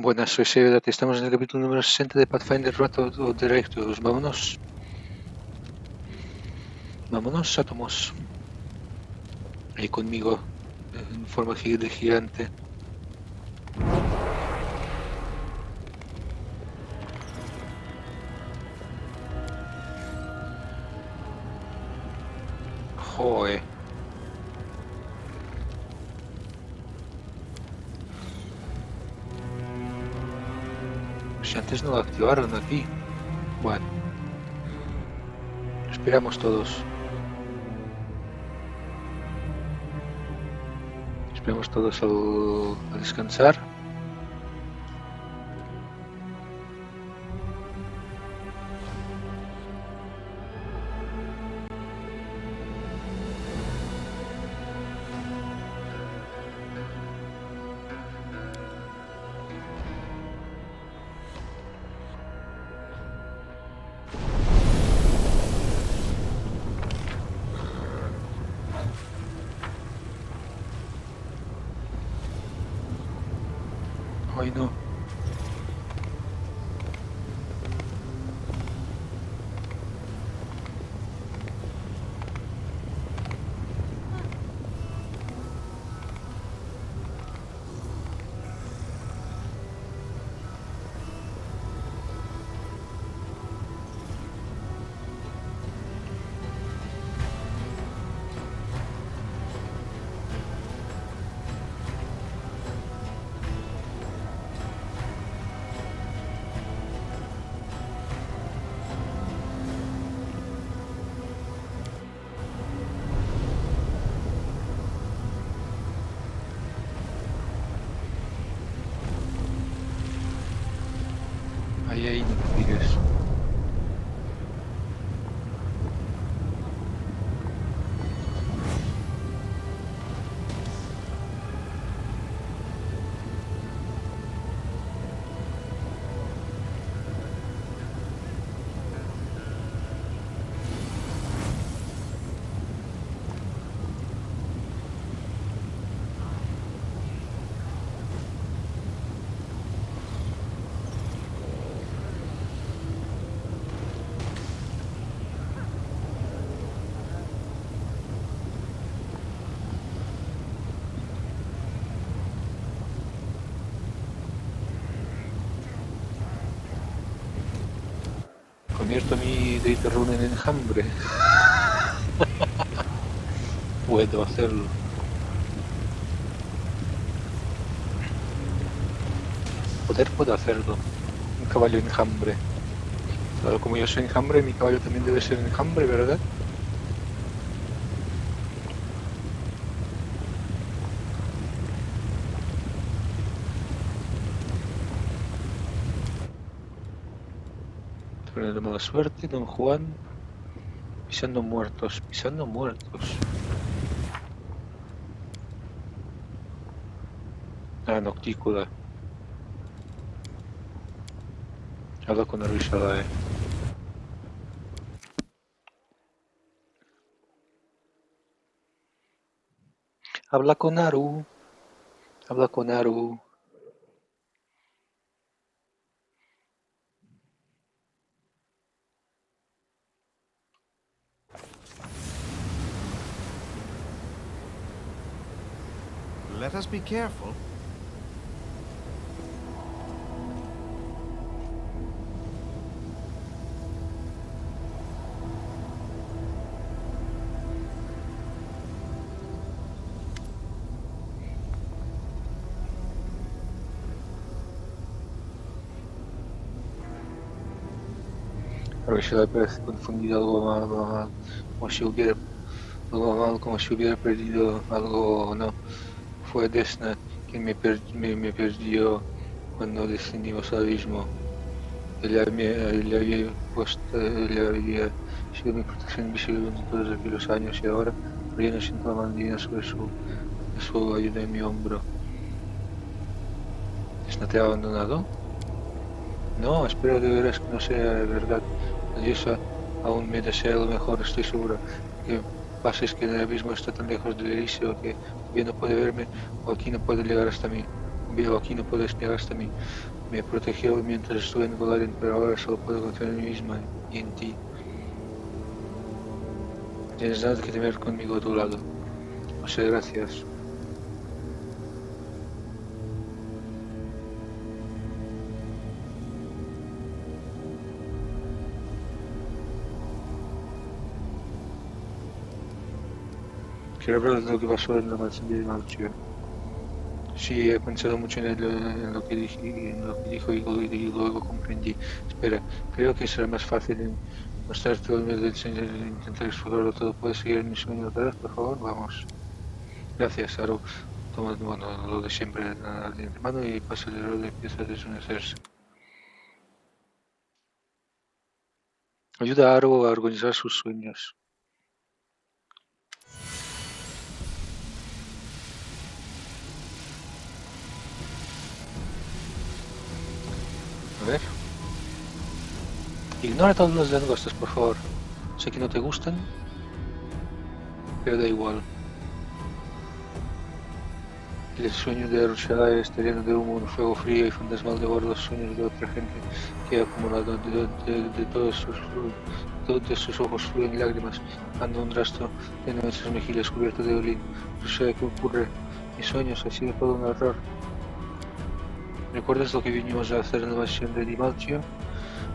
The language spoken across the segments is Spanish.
Buenas, soy Severa, estamos en el capítulo número 60 de Pathfinder Rato o Directos. Vámonos, átomos. Ahí conmigo, en forma de gigante. Joder. Si antes no lo activaron aquí. Bueno, esperamos todos. Esperamos todos a descansar. Hoy no. Ahí, no te digas. Convierto mi Data Rune en enjambre. Puedo hacerlo. Puedo hacerlo. Un caballo enjambre. Claro, como yo soy enjambre, mi caballo también debe ser enjambre, ¿verdad? Pero de mala suerte, don Juan. Pisando muertos, pisando muertos. Ah, Noctícula. Habla con Arishadae. Habla con Aru. Habla con Aru. Let us be careful. Arishadae parece confundido algo mal, como si hubiera algo mal, como si hubiera perdido algo o no. Fue Desna quien me perdió cuando descendimos al abismo. Él había sido mi protección invisible durante todos aquellos años y ahora, pero yo no siento la mano divina sobre su ayuda en mi hombro. ¿Desna te ha abandonado? No, espero de veras que no sea verdad. La diosa aún me desea lo mejor, estoy segura. Lo que pasa es que el abismo está tan lejos del Elíseo que o bien no puede verme o aquí no puede llegar hasta mí. Veo aquí no puedes llegar hasta mí. Me protegió mientras estuve en Golarion, pero ahora solo puedo confiar en mí misma y en ti. No tienes nada que temer conmigo a tu lado. Muchas gracias. Quiero hablar de lo que pasó en la mansión de Malchio. Sí, he pensado mucho en lo que dijo y luego comprendí. Espera, creo que será más fácil mostrarte el medio del Señor e intentar explorarlo todo. ¿Puedes seguir en mi sueño otra vez, por favor? Vamos. Gracias, Aro. Toma, bueno, lo de siempre de antemano y pasa el error de empieza a desvanecerse. Ayuda a Aro a organizar sus sueños. A ver. Ignora todos los langostas, por favor. Sé que no te gustan, pero da igual. El sueño de Rushada está lleno de humo, un fuego frío y fantasmal devora los sueños de otra gente que ha acumulado de todos sus ojos fluyen lágrimas, anda un rastro de nuestras mejillas cubierto de olín. Rushada, ¿qué ocurre? Mis sueños, ha sido todo un error. ¿Recuerdas lo que vinimos a hacer en la mansión de Dimaltio?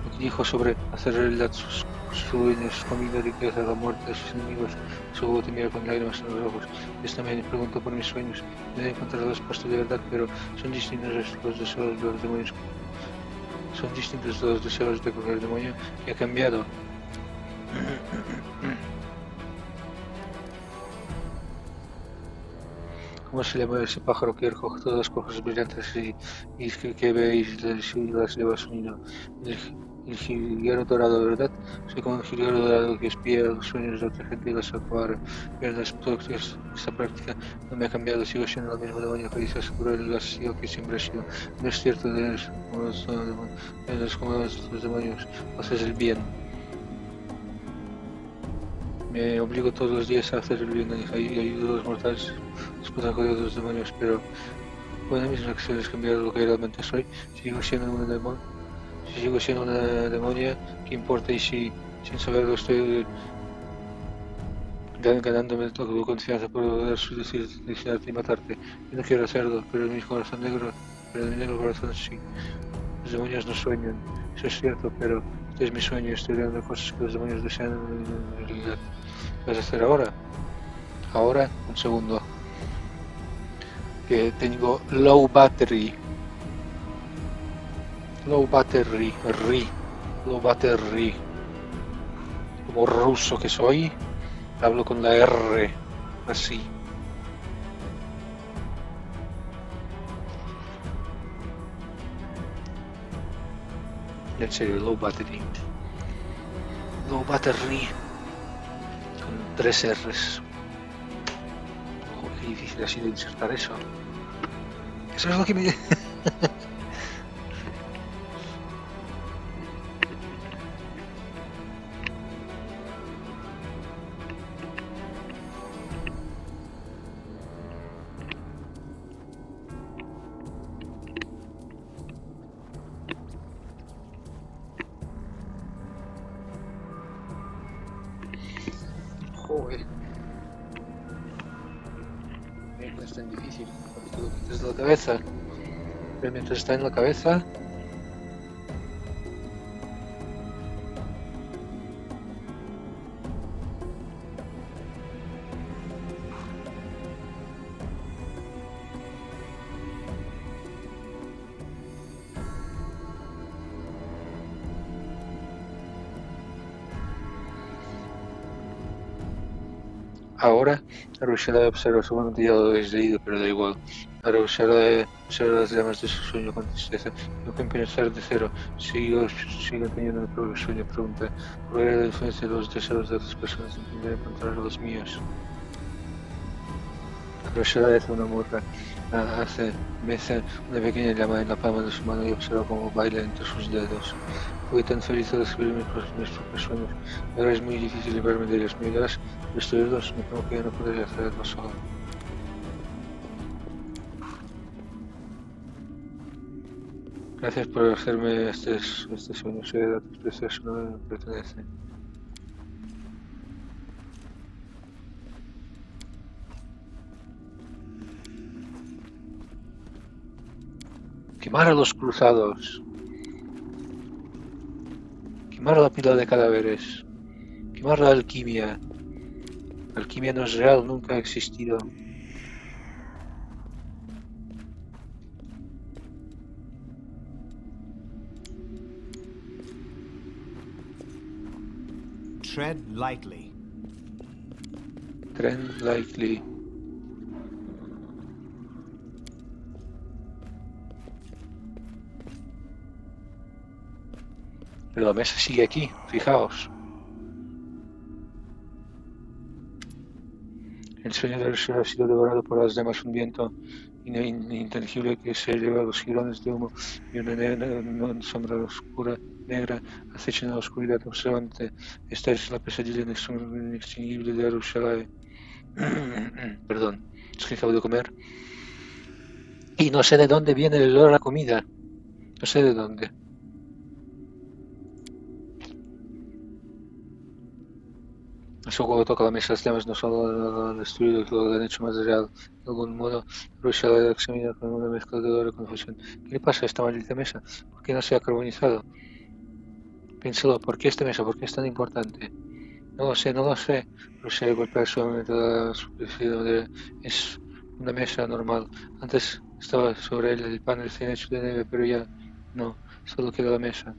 Lo que dijo sobre hacer realidad sus sueños, comida, riqueza, la muerte de sus enemigos. Su voz tenía con lágrimas en los ojos. Yo también preguntó por mis sueños. No he encontrado respuesta de verdad, pero son distintos los deseos de los demonios. Son distintos de los deseos de cualquier demonio que ha cambiado. ¿Cómo se llama ese pájaro que recoge todas las cosas brillantes y que veis y las lleva a su nido? El jilguero dorado, ¿verdad? Soy como un jilguero dorado que espía los sueños de otra gente y los acuara. Pero esta práctica no me ha cambiado, sigo siendo el mismo demonio que dice asegurar el vacío que siempre he sido. No es cierto, de como los demonios, haces el bien. Me obligo todos los días a hacer el bien y ayudo a los mortales después de de los demonios, pero bueno, mis acciones cambiaron lo que realmente soy. Sigo siendo una demonio, si sigo siendo una demonia, ¿qué importa? Y si sin saberlo estoy ganándome toda tu confianza por poder suicidarte y matarte. Yo no quiero hacerlo, pero mi corazón negro, pero mi negro corazón sí. Los demonios no sueñan, eso es cierto, pero este es mi sueño, estoy viendo cosas que los demonios desean en realidad. ¿Qué vas a hacer ahora? Ahora, un segundo. Que tengo low battery. Low battery, low battery. Como ruso que soy, hablo con la R, así. En serio, low battery. Low battery. Con 3 R's. Oh, qué difícil ha sido insertar eso. Eso es lo que me... Joder. No es tan difícil. Cuando te lo quitas de la cabeza. Pero mientras está en la cabeza... Ahora, Rushada observa su mano, ya lo habéis leído, pero da igual. Ahora Rushada observa las llamas de su sueño con tristeza. Tengo que empezar de cero. Sigo teniendo el propio sueño. Pregunta, ¿cuál era la diferencia de los deseos de otras personas en intentar encontrar los míos? Rushada es una morra. Mece una pequeña llama en la palma de su mano y observa cómo baila entre sus dedos. Fui tan feliz de descubrir mis propios sueños. Ahora es muy difícil librarme de ellos. ¿Me ayudarás a destruirlos? Me temo que ya no podría hacerlo solo. Gracias por hacerme este sueño. Sé que datos preciosos no me pertenece. Quemar a los cruzados. Quemar la pila de cadáveres. Quemar la alquimia. La alquimia no es real, nunca ha existido. Tread lightly. Trend likely. Pero la mesa sigue aquí, fijaos. El sueño del ser ha sido devorado por las llamas, un viento intangible que se lleva los jirones de humo y una sombra oscura, negra, acecha en la oscuridad observante. Esta es la pesadilla inextinguible de Arushalay. Perdón, es que acabo de comer. Y no sé de dónde viene el olor a comida. No sé de dónde. Eso cuando toca la mesa, las llamas no solo lo han destruido, lo han hecho más real. De algún modo, Rusia la examina con una mezcla de dolor y confusión. ¿Qué le pasa a esta maldita mesa? ¿Por qué no se ha carbonizado? Piénsalo, ¿por qué esta mesa? ¿Por qué es tan importante? No lo sé, no lo sé. Rusia golpea suavemente la superficie donde es una mesa normal. Antes estaba sobre él el pan recién hecho de nieve, pero ya no, solo queda la mesa.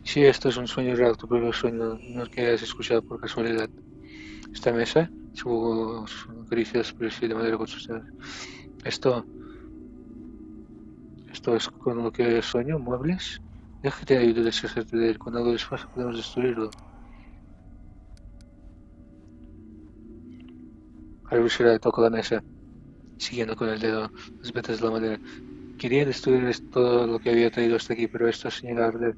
Y si esto es un sueño real, tu propio sueño, no es que hayas escuchado por casualidad. Esta mesa, su caricia superficie de madera con sus dedos. Esto, esto es con lo que sueño, muebles. Deja que te ayude a deshacerte de él. Con algo de esfuerzo podemos destruirlo. Harry toca la mesa, siguiendo con el dedo las vetas de la madera. Quería destruir todo lo que había traído hasta aquí, pero esto señala arder.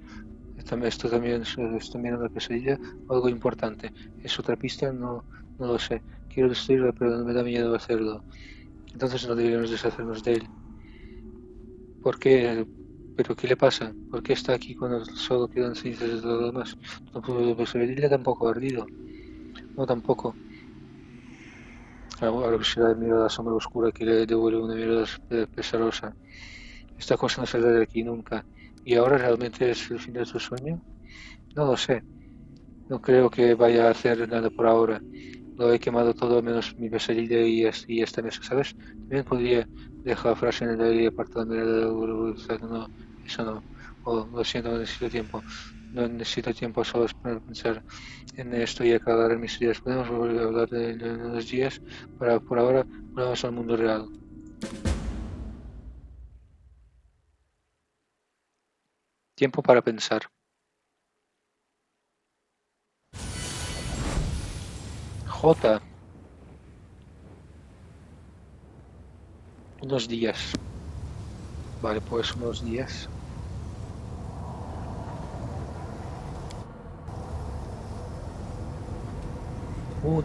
Esto también es también una pesadilla o algo importante. ¿Es otra pista? No, no lo sé. Quiero destruirlo, pero me da miedo hacerlo. Entonces no deberíamos deshacernos de él. ¿Por qué? ¿Pero qué le pasa? ¿Por qué está aquí cuando solo quedan cenizas de todo lo demás? No puedo perseguirle tampoco ardido. No, tampoco. Ahora quisiera mirar la sombra oscura que le devuelve una mirada pesarosa. Esta cosa no saldrá de aquí nunca. ¿Y ahora realmente es el fin de tu sueño? No lo sé. No creo que vaya a hacer nada por ahora. Lo he quemado todo menos mi pesadilla y esta mesa, ¿sabes? También podría dejar la frase en el aire y apartar la mirada de la. No, eso no. Oh, lo siento, no necesito tiempo. No necesito tiempo solo para pensar en esto y aclarar mis ideas. Podemos volver a hablar de unos días. Por ahora, volvamos al mundo real. Tiempo para pensar. J. Unos días. Vale, pues unos días. 1,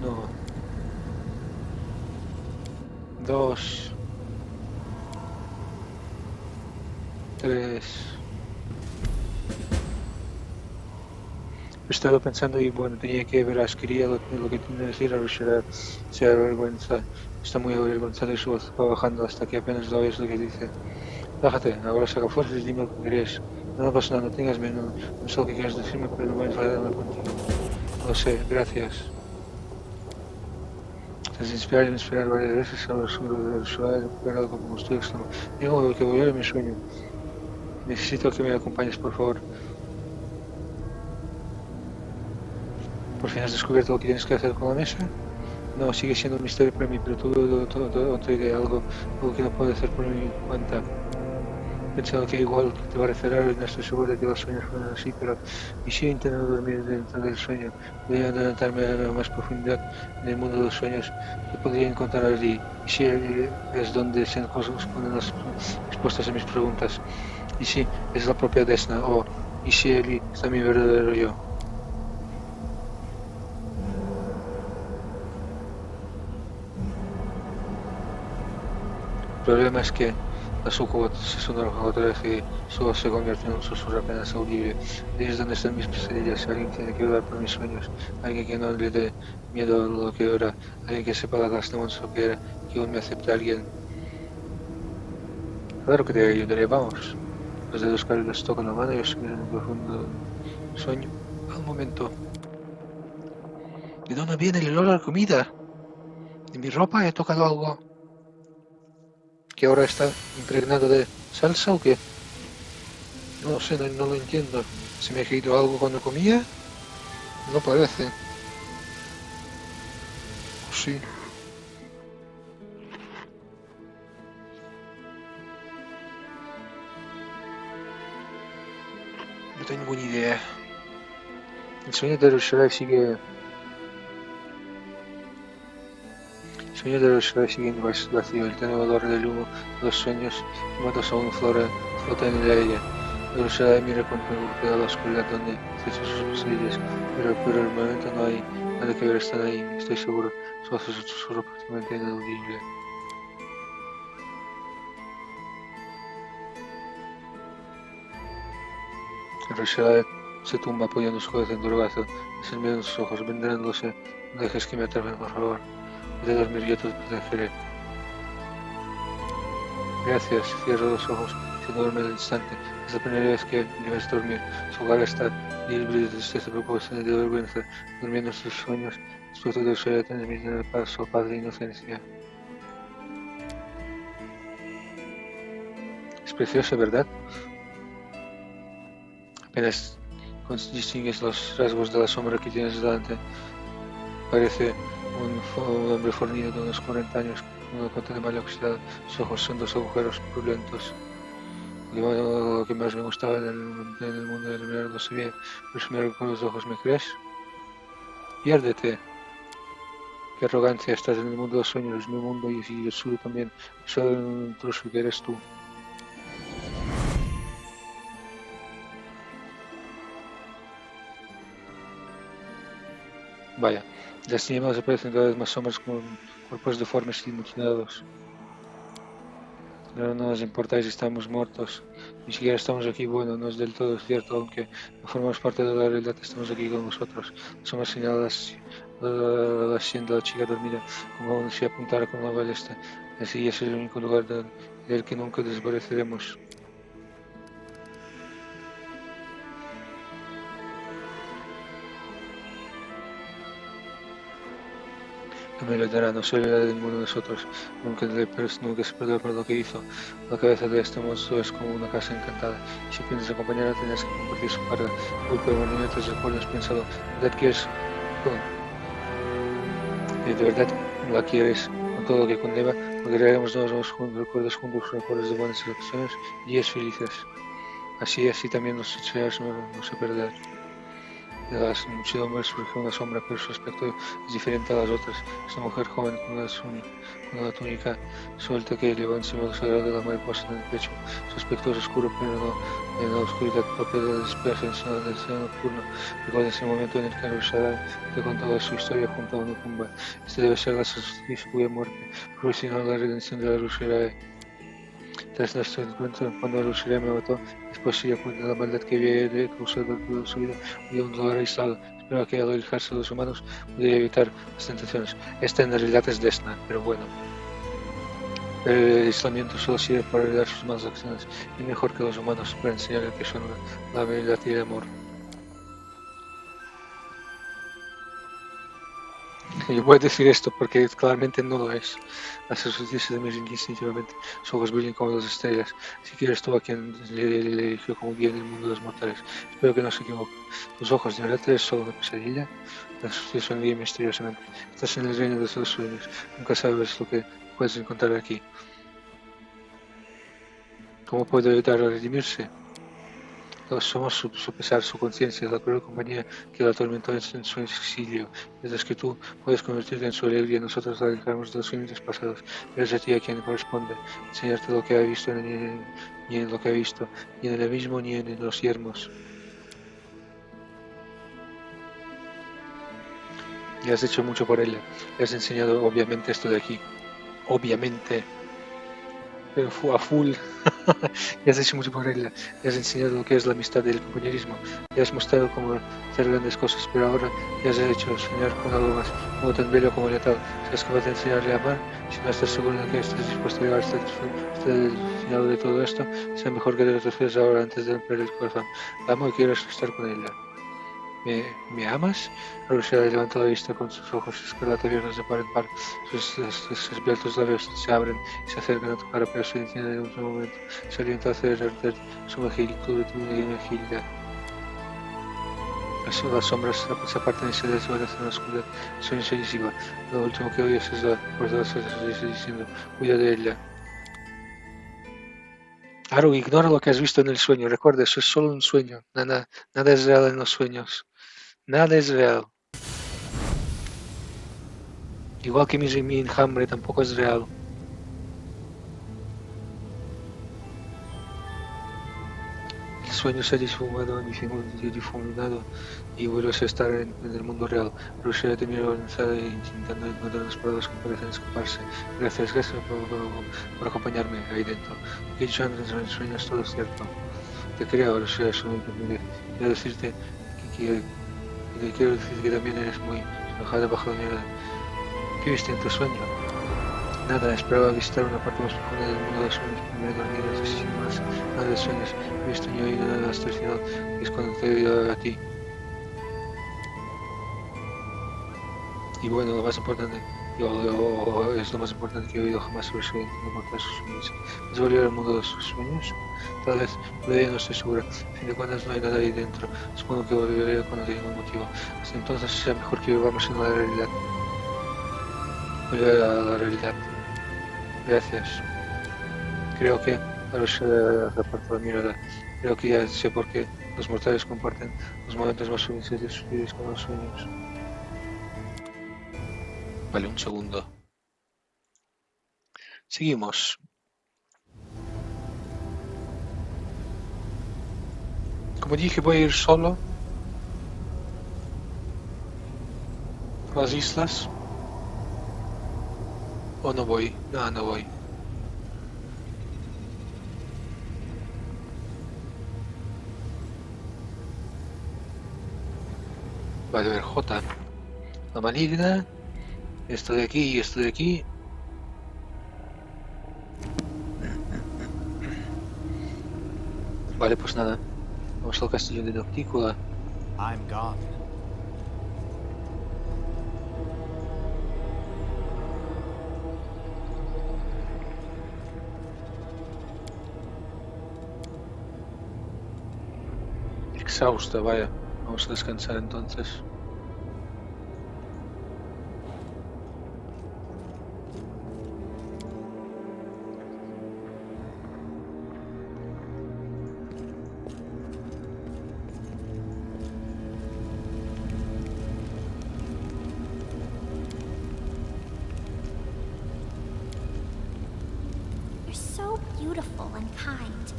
2, 3. He estado pensando y bueno, tenía que ver a quería lo que tiene que decir a Rushara. Se avergüenza, está muy avergonzado y su voz va bajando hasta que apenas lo oyes lo que dice. Bájate, ahora saca fuerzas y dime lo que querés. No pasa nada, no tengas miedo, no sé lo que quieres decirme, pero no voy a enfadarme contigo. Lo sé, gracias. Tras inspirar y inspirar varias veces, ahora sobre el suave recuperar algo como estoy exclamó. Tengo que volver a mi sueño. Necesito que me acompañes, por favor. ¿Por fin has descubierto lo que tienes que hacer con la mesa? No, sigue siendo un misterio para mí, pero todo otra idea, algo que no puedo hacer por mi cuenta. Pensando que igual te va a referir, no estoy seguro de que los sueños fueran así, pero y si intento dormir dentro del sueño, podría adelantarme a más profundidad en el mundo de los sueños que podría encontrar allí. Y si es donde se esconden las respuestas a mis preguntas. Y si es la propia Desna, o y si allí está mi verdadero yo. El problema es que La sucubo se sonroja otra vez y su voz se convierte en un susurro apenas audible. Ahí es donde están mis pesadillas. Alguien tiene que velar por mis sueños. Alguien que no le dé miedo a lo que era. Alguien que sepa la clase de monstruo que era. Que aún me acepte alguien. Claro que te ayudaré, vamos. Los dedos cálidos tocan la mano y yo sumido en un profundo sueño. Al momento. ¿De dónde viene el olor a la comida? ¿De mi ropa he tocado algo que ahora está impregnado de salsa o qué? No lo sé, no lo entiendo. ¿Se me ha caído algo cuando comía? No parece. Sí, no tengo ninguna idea. El sueño de Rushdie sigue. El sueño de Rushdie sigue vacío. El tenue olor del humo de los sueños quemados aún flota en el aire. Rushdie mira con preocupación a la oscuridad donde acechan sus pesadillas. Pero el momento no hay nada que ver, están ahí, estoy seguro. Su voz es un susurro prácticamente inaudible. Rushdie se tumba apoyando su cabeza en tu regazo. Es el miedo en sus ojos, vendrándose. No dejes que me atrapen, por favor. De dormir yo te protegeré. Gracias, cierro los ojos y se duerme al instante. Es la primera vez que me ves dormir. Su hogar está libre de tristeza, preocupación y de vergüenza, durmiendo sus sueños. Después de eso ya tener mi paso, paz e inocencia. Es precioso, ¿verdad? Apenas distingues los rasgos de la sombra que tienes delante. Parece un hombre fornido de unos 40 años, con una cota de mal oxidada. Sus ojos son dos agujeros purulentos. Lo que más me gustaba en el mundo del mirar lo sabía, pero si me con los ojos, ¿me crees? Piérdete. Qué arrogancia, estás en el mundo de los sueños, es mi mundo y el suyo también. Solo un intruso que eres tú. Vaya, de las tinieblas aparecen cada vez más sombras con cuerpos deformes y mutilados. No nos importa si estamos muertos, ni siquiera estamos aquí. Bueno, no es del todo cierto, aunque no formamos parte de la realidad, estamos aquí con vosotros. Somos señaladas siendo la chica dormida, como si apuntara con la ballesta. Así es el único lugar del que nunca desapareceremos. No me lo dará, no se olvidará de ninguno de nosotros, nunca se perdona por lo que hizo. La cabeza de este monstruo es como una casa encantada, y si piensas acompañarla tendrás que compartir su carga. Uy, pero minutos después has pensado, ¿verdad quieres de verdad la quieres con todo lo que conlleva? Porque crearemos nuevos recuerdos juntos, recuerdos de buenas elecciones y días felices. Así también nos echarás no se perder. De las muchedumbres surge una sombra, pero su aspecto es diferente a las otras. Es una mujer joven con una túnica suelta que lleva encima del sagrado de la mariposa en el pecho. Su aspecto es oscuro, pero no en la oscuridad propia de la dispersión, sino del cielo nocturno. Recuerda ese momento en el que Rushdie te contaba su historia junto a una tumba. Este debe ser la sacrificio cuya muerte proporcionó la redención de la Rushdie. Tras nuestro encuentro, cuando Rushdie me mató, después se dio cuenta de la maldad que había causado toda su vida y un dolor aislado. Espero que al alejarse de los humanos pudiera evitar las tentaciones. Esta en realidad es Desna, pero bueno. El aislamiento solo sirve para olvidar sus malas acciones y mejor que los humanos para enseñarle que son la verdad y el amor. Y voy a decir esto porque claramente no lo es. Las sutileza de Merlin instintivamente, sus ojos brillan como las estrellas. Si quieres tú a quien le eligió como guía en el mundo de los mortales. Espero que no se equivoque. Tus ojos, ¿de verdad eres solo una pesadilla? La sutil sonríe misteriosamente. Estás en el reino de los sueños. Nunca sabes lo que puedes encontrar aquí. ¿Cómo puedo ayudar a redimirse? Somos su pesar, su conciencia, la cruel compañía que la atormentó en su exilio. Mientras que tú puedes convertirte en su alegría, nosotros la alejaremos de los límites pasados. Pero es a ti a quien corresponde enseñarte lo que ha visto, ni en lo que ha visto, ni en el abismo, ni en los yermos. Y has hecho mucho por ella. Le has enseñado, obviamente, esto de aquí. Obviamente. pero a full. Y has hecho mucho por ella. Le has enseñado lo que es la amistad y el compañerismo. Le has mostrado cómo hacer grandes cosas, pero ahora le has hecho soñar con algo más, algo tan bello como letal. ¿Serás capaz de enseñarle a amar? Si no estás seguro de que estés dispuesto a llegar hasta el final de todo esto, será mejor que te lo refieras ahora antes de romper el corazón. La amo y quiero estar con ella. ¿Me amas? Rusia levanta la vista con sus ojos escarlata abiertos de par en par. Sus esbeltos labios se abren y se acercan a tu cara, pero se detienen en un momento. Se alienta a hacer arder su mejilla, cubre tu mejilla. Las sombras se apartan y se desvanecen en la oscuridad. El sueño se disipa. Lo último que oyes es la voz de las voces diciendo: cuida de ella. Haru, ignora lo que has visto en el sueño. Recuerda, eso es solo un sueño. Nada es real en los sueños. Nada es real. Igual que mi enjambre tampoco es real. El sueño se ha difuminado y vuelves a estar en el mundo real. Rusia te mira avanzada e intentando encontrar las palabras que parecen escaparse. Gracias por acompañarme ahí dentro. Lo que he dicho antes en el sueño es todo cierto. Te creo, Rusia, quiero decirte que, quiero decirte que también eres muy enojada bajo la mirada. ¿Qué viste en tu sueño? Nada, esperaba visitar una parte más profunda del mundo de los sueños, pero me he dormido sin más nada de sueños. He visto ni oído nada hasta el final, que es cuando te he oído a ti. Y bueno, lo más importante, es lo más importante que he oído jamás sobre su inmortal sus sueños. ¿Vas a volver al mundo de sus sueños? Tal vez, todavía no estoy segura. A fin de cuentas no hay nada ahí dentro. Supongo que volveré cuando tenga un motivo. Hasta entonces será mejor que vivamos en la realidad. Volver a la realidad. Gracias. Creo que, Arush apartó la mirada, creo que ya sé por qué los mortales comparten los momentos más felices de sus vidas con los sueños. Vale, un segundo. Seguimos. Como dije, voy a ir solo a las islas. ¿O no voy? No, no voy. Vale, a ver, J. La maligna. Esto de aquí y esto de aquí. Vale, pues nada. Vamos al castillo de Noctícola. I'm gone. Exhausta, vaya. Vamos a descansar entonces. You're so beautiful and kind.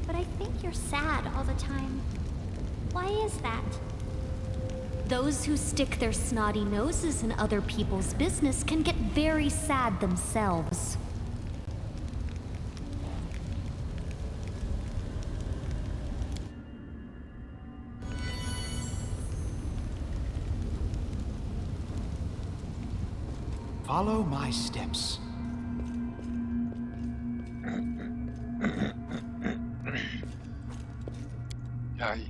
But I think you're sad all the time. Why is that? Those who stick their snotty noses in other people's business can get very sad themselves. Follow my steps. Ay.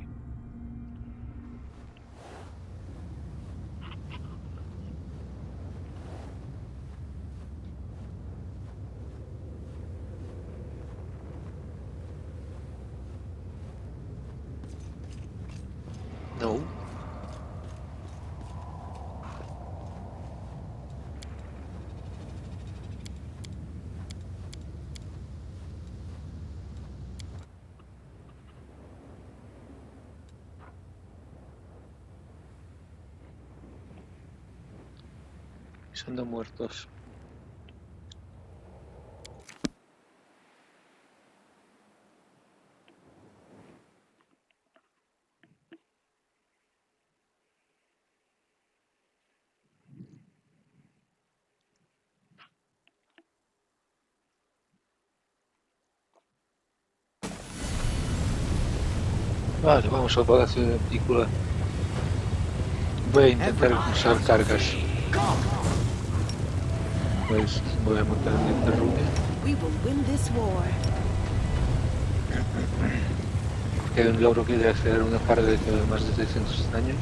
No. Siendo muertos. Vale, vamos al palacio de la película. Voy a intentar usar cargas. Pues voy a montar mi perrune. We will win this war. Porque hay un logro que de hacer una carga de más de 300 daño.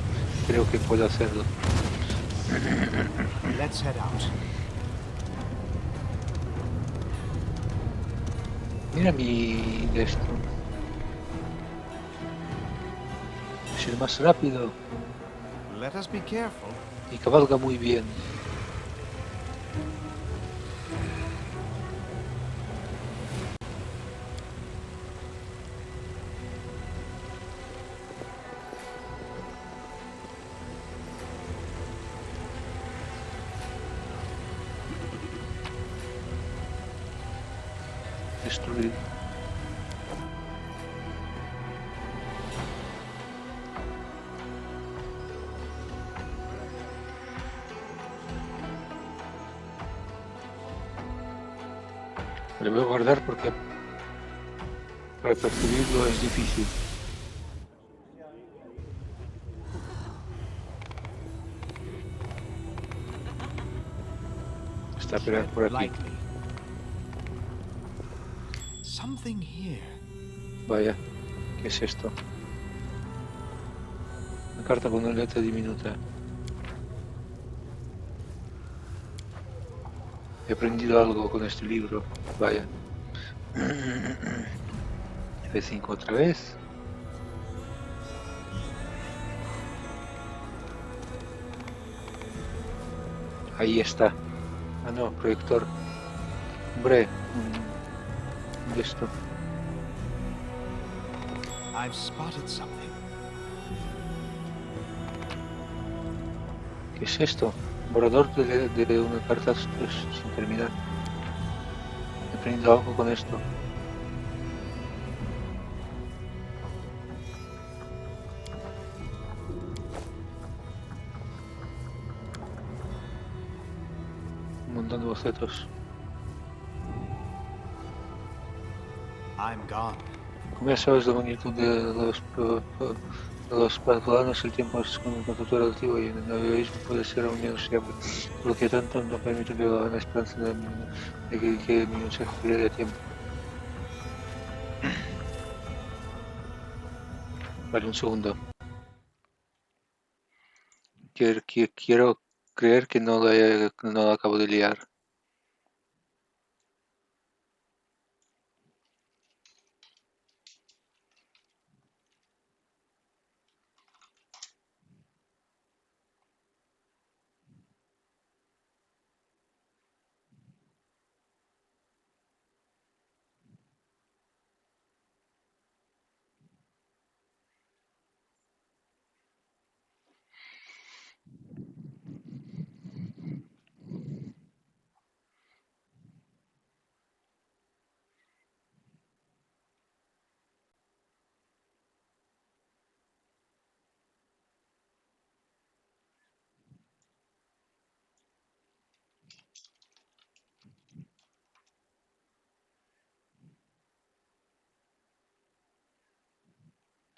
Creo que puedo hacerlo. Let's head out. Mira mi de esto. Es el más rápido Let us be careful. y cabalga muy bien. Destruir. Le voy a guardar porque para percibirlo es difícil. Está por aquí. Lightly. Something here. Vaya, ¿qué es esto? Una carta con una letra diminuta. He aprendido algo con este libro. Vaya. F5 otra vez. Ahí está. Ah, no, proyector. Hombre, de esto. I've spotted something. ¿Qué es esto? Borrador de una carta sin terminar. He aprendido algo con esto. Un montón de bocetos. I'm gone. Como ya sabes la magnitud de los planos, el tiempo es un concepto relativo y en el naveganismo puede ser aún menos siempre. Por lo que tanto no permite vivir la esperanza de que mi mensaje llegue a tiempo. Vale, un segundo. Quiero creer que no lo acabo de liar.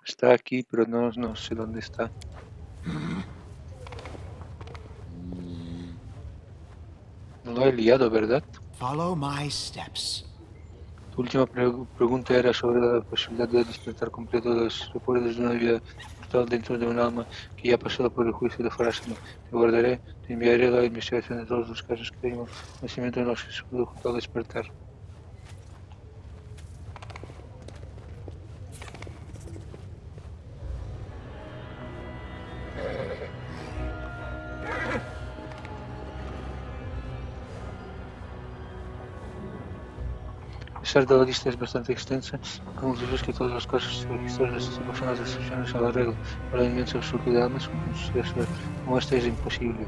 Está aquí, pero no sé dónde está. No lo he liado, ¿verdad? Follow my steps. Tu última pregunta era sobre la posibilidad de despertar completo los recuerdos de una vida mortal dentro de un alma que ya ha pasado por el juicio de Farasano. Te guardaré, te enviaré la investigación de todos los casos que tengo conocimiento en los que se produjo tal despertar. A pesar de la lista es bastante extensa, concluimos que todos los casos registrados son las excepciones a la regla. Para la inmensa absoluta de almas, un suceso como este es imposible.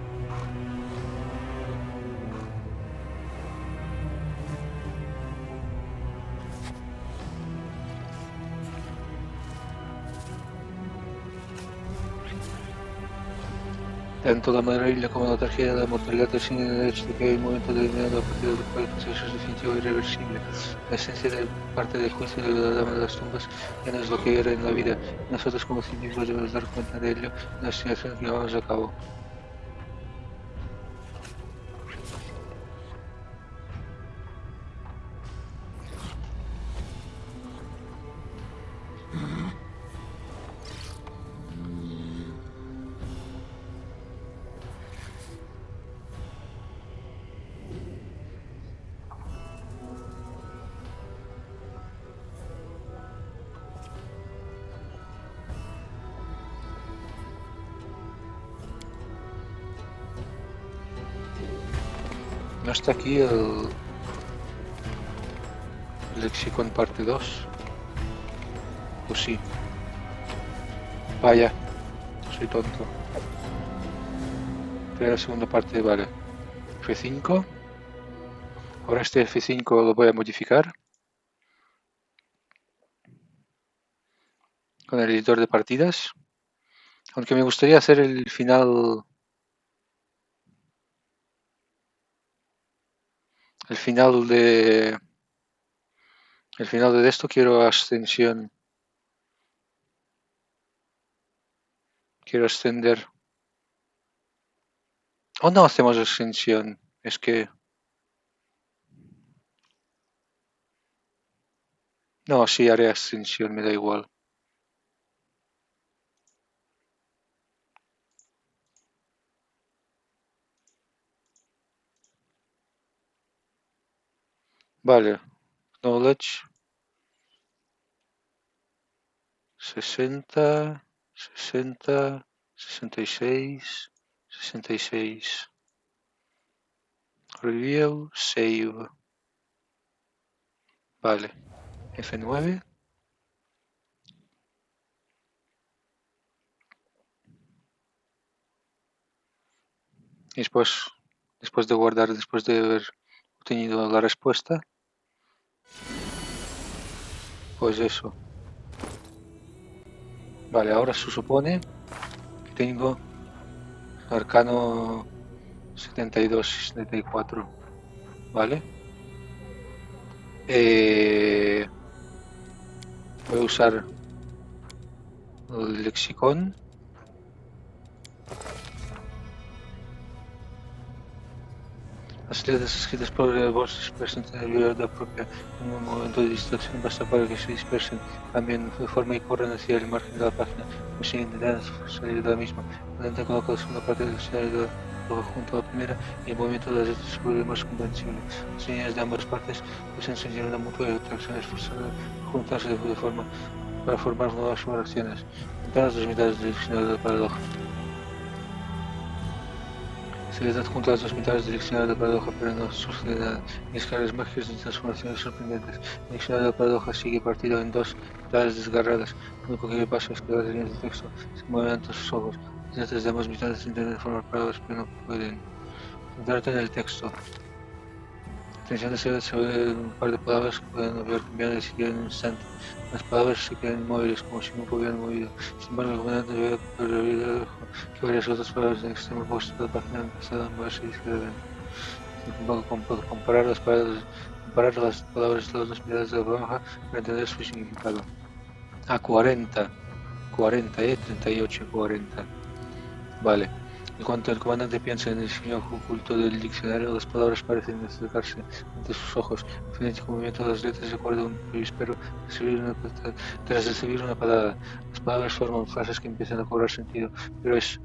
Tanto la maravilla como la tragedia de la mortalidad residen en el hecho de que hay un momento determinado a partir del cual el proceso es definitivo e irreversible. La esencia de parte del juicio de la dama de las tumbas ya no es lo que era en la vida, y nosotros como científicos debemos dar cuenta de ello en la investigación que llevamos a cabo. ¿No está aquí el lexicon parte 2? Pues sí. Vaya, soy tonto. Pero la segunda parte, vale. F5. Ahora este F5 lo voy a modificar con el editor de partidas. Aunque me gustaría hacer el final. El final de. El final de esto quiero ascensión. Quiero ascender. ¿O no hacemos ascensión? Es que. No, sí, haré ascensión, me da igual. Vale. Knowledge. 60. 60. 66. 66. Review. Save. Vale. F9. Y después de guardar, después de haber obtenido la respuesta, pues eso. Vale, ahora se supone que tengo arcano 72, 74. Vale. Voy a usar el lexicon. Las letras escritas por vos expresan la verdad propia en un momento de distracción, basta para que se dispersen, cambien de forma y corran hacia el margen de la página, o si intentan salir de la misma. Cuando coloca la segunda parte del escenario de la junto a la primera y el movimiento de las letras se vuelve más comprensible. Las líneas de ambas partes pues enseñan una mutua atracción esforzada a juntarse de forma para formar nuevas oraciones. Juntar las dos mitades del diccionario de la paradoja. Se les adjunta las dos mitades del diccionario de paradoja, pero no sucede nada. Ni escalas mágicas ni transformaciones sorprendentes. El diccionario de paradoja sigue partido en dos mitades desgarradas. Lo único que pasa es que las líneas de texto se mueven ante sus ojos. Las letras de ambas mitades intentan formar palabras, pero no pueden. Centrarte en el texto. Atención se ven un par de palabras que pueden haber cambiado de sitio en un instante. Las palabras se quedan inmóviles, como si nunca hubieran movido. Sin embargo, el comandante ve que varias otras palabras en el extremo opuesto de la página empezaron a moverse y se deben. Comparar las palabras de las dos mitades de la franja para entender su significado. A 40, 40, 38, 40. Vale. En cuanto el comandante piensa en el signo oculto del diccionario, las palabras parecen acercarse ante sus ojos. El frenético movimiento de las letras recuerda un espero tras recibir una palabra. Las palabras forman frases que empiezan a cobrar sentido, pero es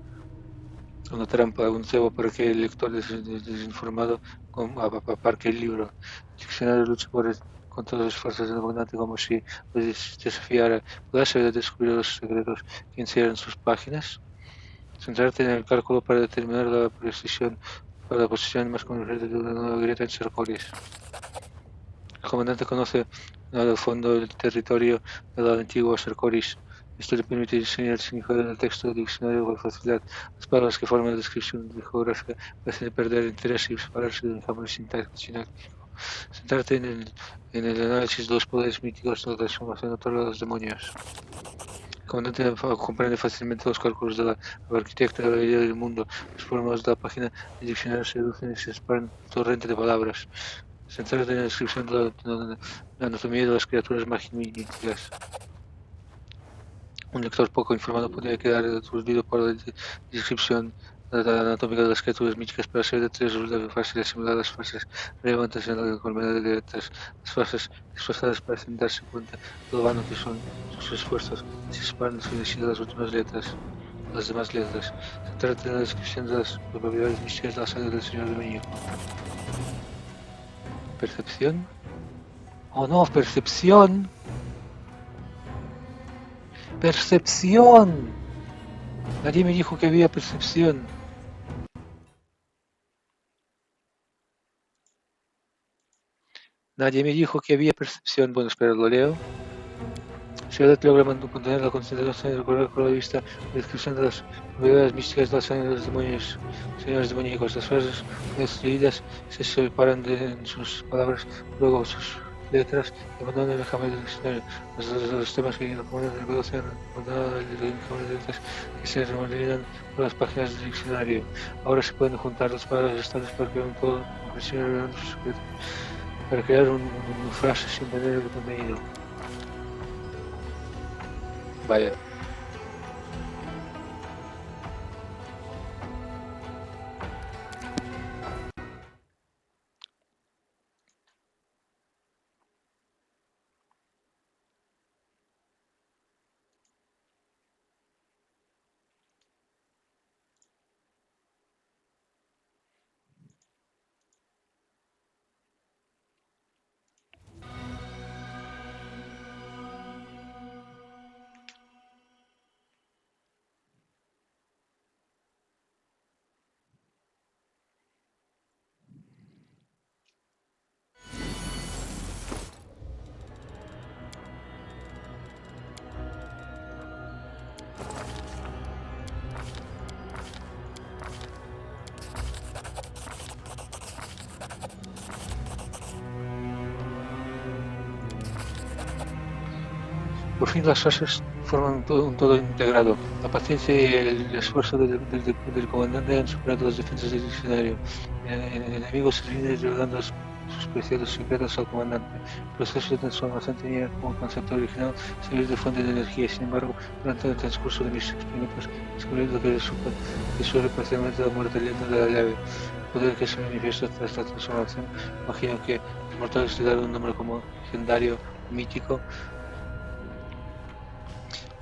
una trampa, un cebo para que el lector desinformado aparque el libro. El diccionario lucha con todas las fuerzas del comandante como si lo desafiara. ¿Podrás descubrir los secretos que encierran sus páginas? Centrarte en el cálculo para determinar la precisión para la posición más conveniente de una nueva grieta en Sarcoris. El comandante conoce al fondo el territorio de la antigua Sarcoris. Esto le permite diseñar el significado del texto del diccionario con facilidad. Las palabras que forman la descripción geográfica parecen perder interés y separarse de un cambio sintáctico. Centrarte en el análisis de los poderes míticos de la transformación otorga a los demonios. comandante comprende fácilmente los cálculos de la arquitecta de la idea del mundo. Los problemas de la página del diccionario se reducen y se expanden un torrente de palabras. Centrarse en la descripción de la anatomía de las criaturas magníficas. Un lector poco informado podría quedar aturdido por la descripción anatómica de las criaturas míticas, pero ser de tres resulta fácil asimilar las fases relevantes en la economía de letras. Las fases esforzadas parecen darse cuenta de lo vano que son sus esfuerzos si se separan de las últimas letras, las demás letras. Se trata de la descripción de las propiedades místicas de la sangre del señor demoníaco. ¿Percepción? ¡Oh no! ¡Percepción! ¡Percepción! Nadie me dijo que había percepción. Nadie me dijo que había percepción. Bueno, espera, lo leo. Ciudad logra contener la concentración y recorrer con la vista la descripción de las propiedades místicas de la sangre de los demonios, señores demoníacos. Las frases leídas se separan en sus palabras, luego sus letras y abandonan el camino del diccionario. Los temas que recomiendan reconocen abandonan el camino de letras que se rellenan por las páginas del diccionario. Ahora se pueden juntar las palabras restantes para crear un todo comprensión y revelando sus secretos. Para crear una frase sin tener el contenido. Vaya. Por fin las fases forman un todo integrado. La paciencia y el esfuerzo del comandante han superado las defensas del diccionario. El enemigo se rinde revelando sus preciados secretos al comandante. El proceso de transformación tenía como concepto original servir de fuente de energía. Sin embargo, durante el transcurso de mis experimentos, he descubierto que suele parcialmente la muerte lenta de la llave. El poder que se manifiesta tras esta transformación, imagino que los mortales le dan un nombre como legendario, mítico,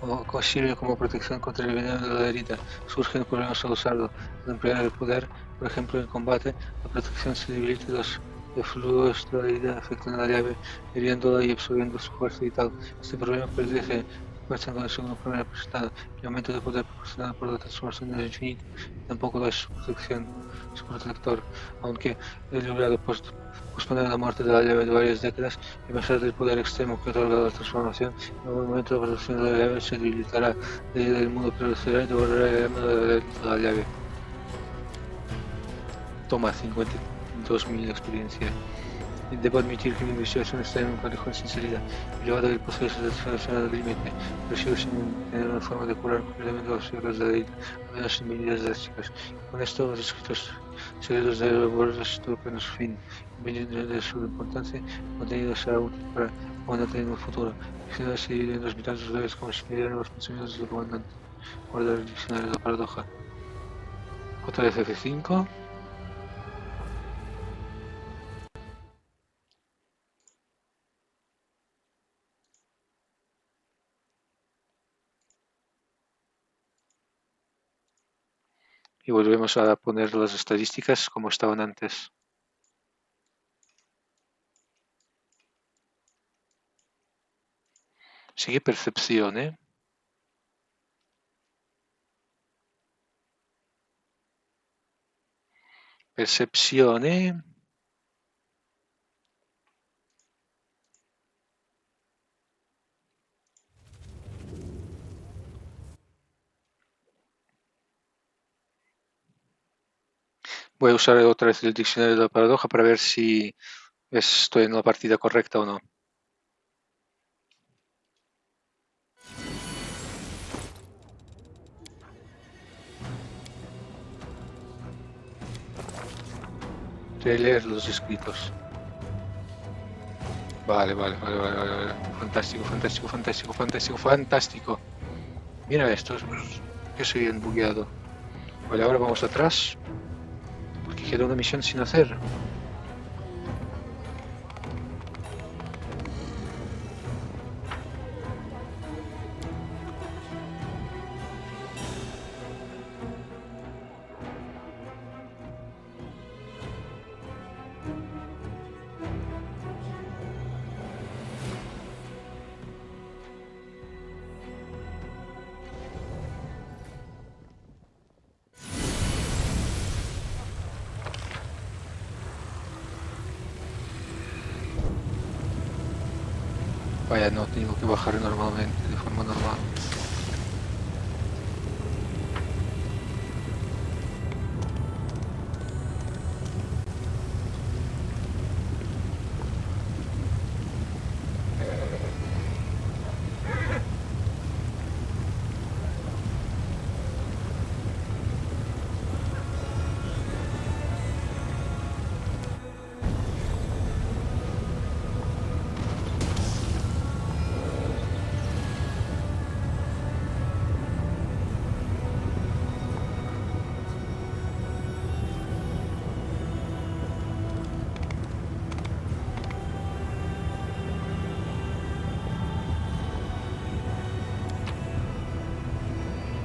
o sirve como protección contra el veneno de la herida. Surgen problemas al usarlo. Al emplear el poder, por ejemplo en combate, la protección se debilita y los fluidos de la herida afectan a la llave, hiriéndola y absorbiendo su fuerza vital. Este problema parece frecuencia con el segundo problema presentado. El aumento de poder proporcionado por la transformación es infinito y tampoco lo es su protección, su protector. Aunque he logrado posponer la muerte de la llave de varias décadas, y a pesar del poder extremo que otorga la transformación, en algún momento la protección de la llave se debilitará, el mundo prevalecerá y devorará el alma de la llave. Toma 52.000 experiencia. Debo admitir que mi investigación está en un callejón sin salida, elevado el proceso de transformación al límite, pero sigo sin tener una forma de curar completamente los secretos de la herida, al menos sin medidas drásticas. Con esto, los escritos secretos de Borges tocan su fin. Independientemente de su importancia, el contenido será útil para el comandante en el futuro. Diccionario se divide en dos mitades breves como si midieran los pensamientos del comandante. Guardar el diccionario de la paradoja. Otra vez F5. Y volvemos a poner las estadísticas como estaban antes. Sigue percepción, ¿eh? Percepción, ¿eh? Voy a usar otra vez el diccionario de la paradoja para ver si estoy en la partida correcta o no. Releer los escritos. Vale. Fantástico. Mira esto, que soy bien bugueado. Vale, ahora vamos atrás. Porque queda una misión sin hacer. Vaya, no, tengo que bajar normalmente, de forma normal.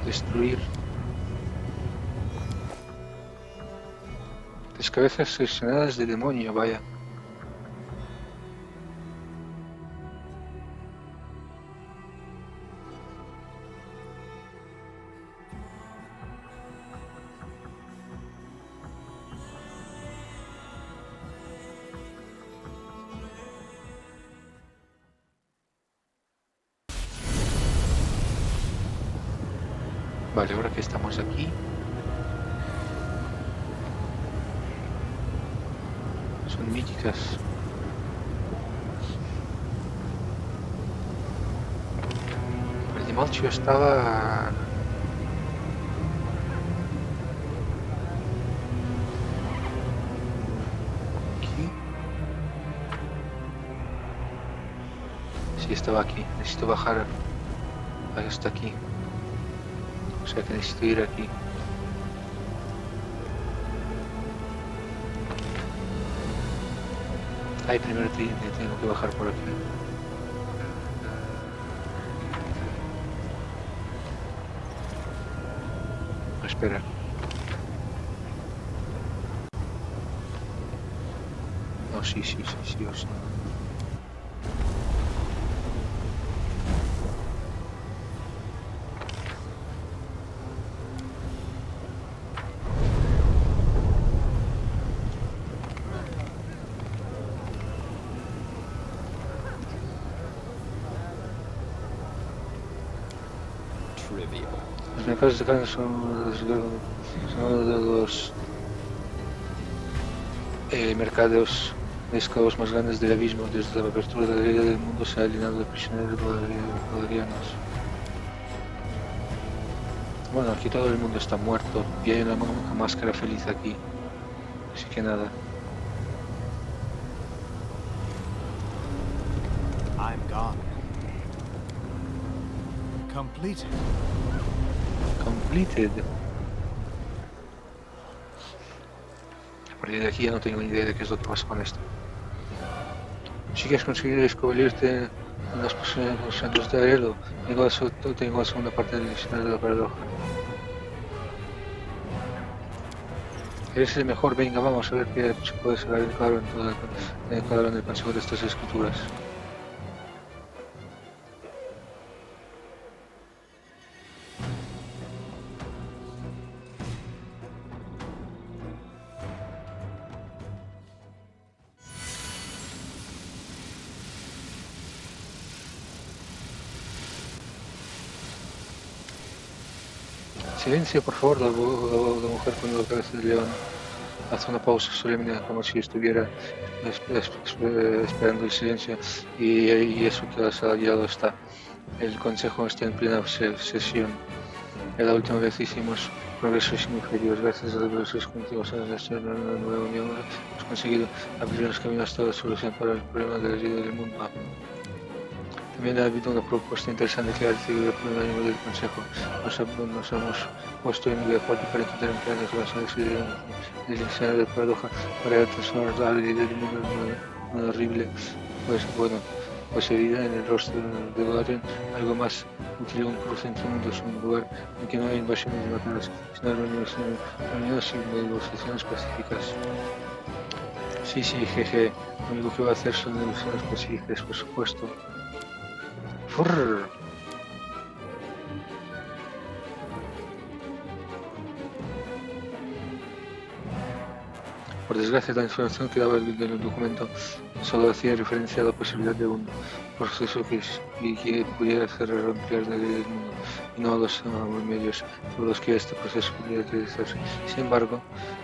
Destruir. Las cabezas seleccionadas de demonio, vaya. Vale, ahora que estamos aquí. Son míticas. El demonio estaba... aquí. Sí, estaba aquí. Necesito bajar hasta aquí. O sea que necesito ir aquí. Ay, primero tengo que bajar por aquí. Espera. No, sí, o sí. Los mercados de carne son uno de los mercados de esclavos más grandes del abismo. Desde la apertura de la guerra del mundo se ha llenado de prisioneros valerianos. Bueno, aquí todo el mundo está muerto y hay una máscara feliz aquí. Así que nada. I'm gone. Completed. Completed. A partir de aquí ya no tengo ni idea de qué es lo que pasa con esto. Si quieres conseguir descubrirte en los centros de Arelo, tengo la segunda parte del diccionario de la paradoja. Eres el mejor, venga, vamos a ver qué se puede sacar el claro en el consejo de estas escrituras. Silencio, por favor, la mujer con la cabeza de león. Hace una pausa solemne como si estuviera esperando el silencio y eso que ya está. El consejo está en plena sesión. La última vez hicimos progresos significativos gracias a los progresos continuos en la nueva unión. Hemos conseguido abrir los caminos a la solución para el problema de la vida del mundo. También ha habido una propuesta interesante que ha recibido el primer ánimo del Consejo. Nos hemos puesto en de acuerdo para intentar emplear las relaciones y el diccionario de paradoja para transformar la realidad del mundo en una horrible, pues bueno, pues herida en el rostro de Gordon, algo más útil, un cruce entre mundos, un lugar en que no hay invasiones y matadas, sino reuniones y negociaciones pacíficas. Sí, jeje, lo único que va a hacer son negociaciones pacíficas, por supuesto. Furr. Por desgracia, la información que daba el documento solo hacía referencia a la posibilidad de un proceso que pudiera hacer ampliar la vida del mundo y no a los medios por los que este proceso pudiera realizarse. Sin embargo,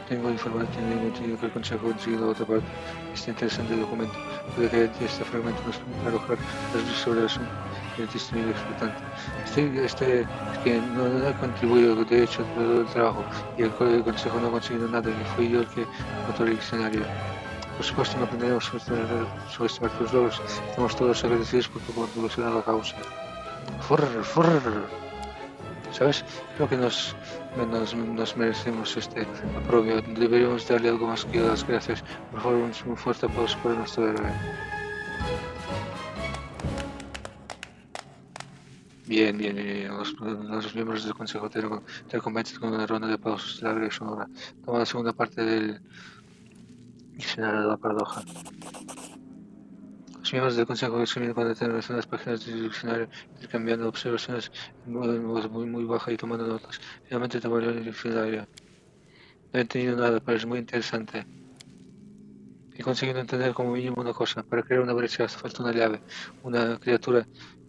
tengo entendido que el Consejo ha conseguido otra parte de este interesante documento, puede que este fragmento nos permita arrojar las luces sobre el asunto y el testimonio explotante. Es que no ha contribuido de hecho a todo el trabajo y el Consejo no ha conseguido nada y fui yo el que otro diccionario. Por supuesto, no aprenderemos subestimar tus logros. Estamos todos agradecidos por tu contribución a la causa. Furr. ¿Sabes? Creo que nos merecemos este aprobio. Deberíamos darle algo más que las gracias. Por favor, un fuerte aplauso para nuestro héroe. Bien. Los miembros del Consejo te convencen con una ronda de aplausos larga y sonora. Toma la segunda parte del diccionario de la paradoja. Los miembros del Consejo examinan con determinación las páginas del diccionario, intercambiando observaciones en voz muy baja y tomando notas. Finalmente tomaron el diccionario. No he entendido nada, pero es muy interesante. He conseguido entender como mínimo una cosa. Para crear una brecha hace falta una llave, una criatura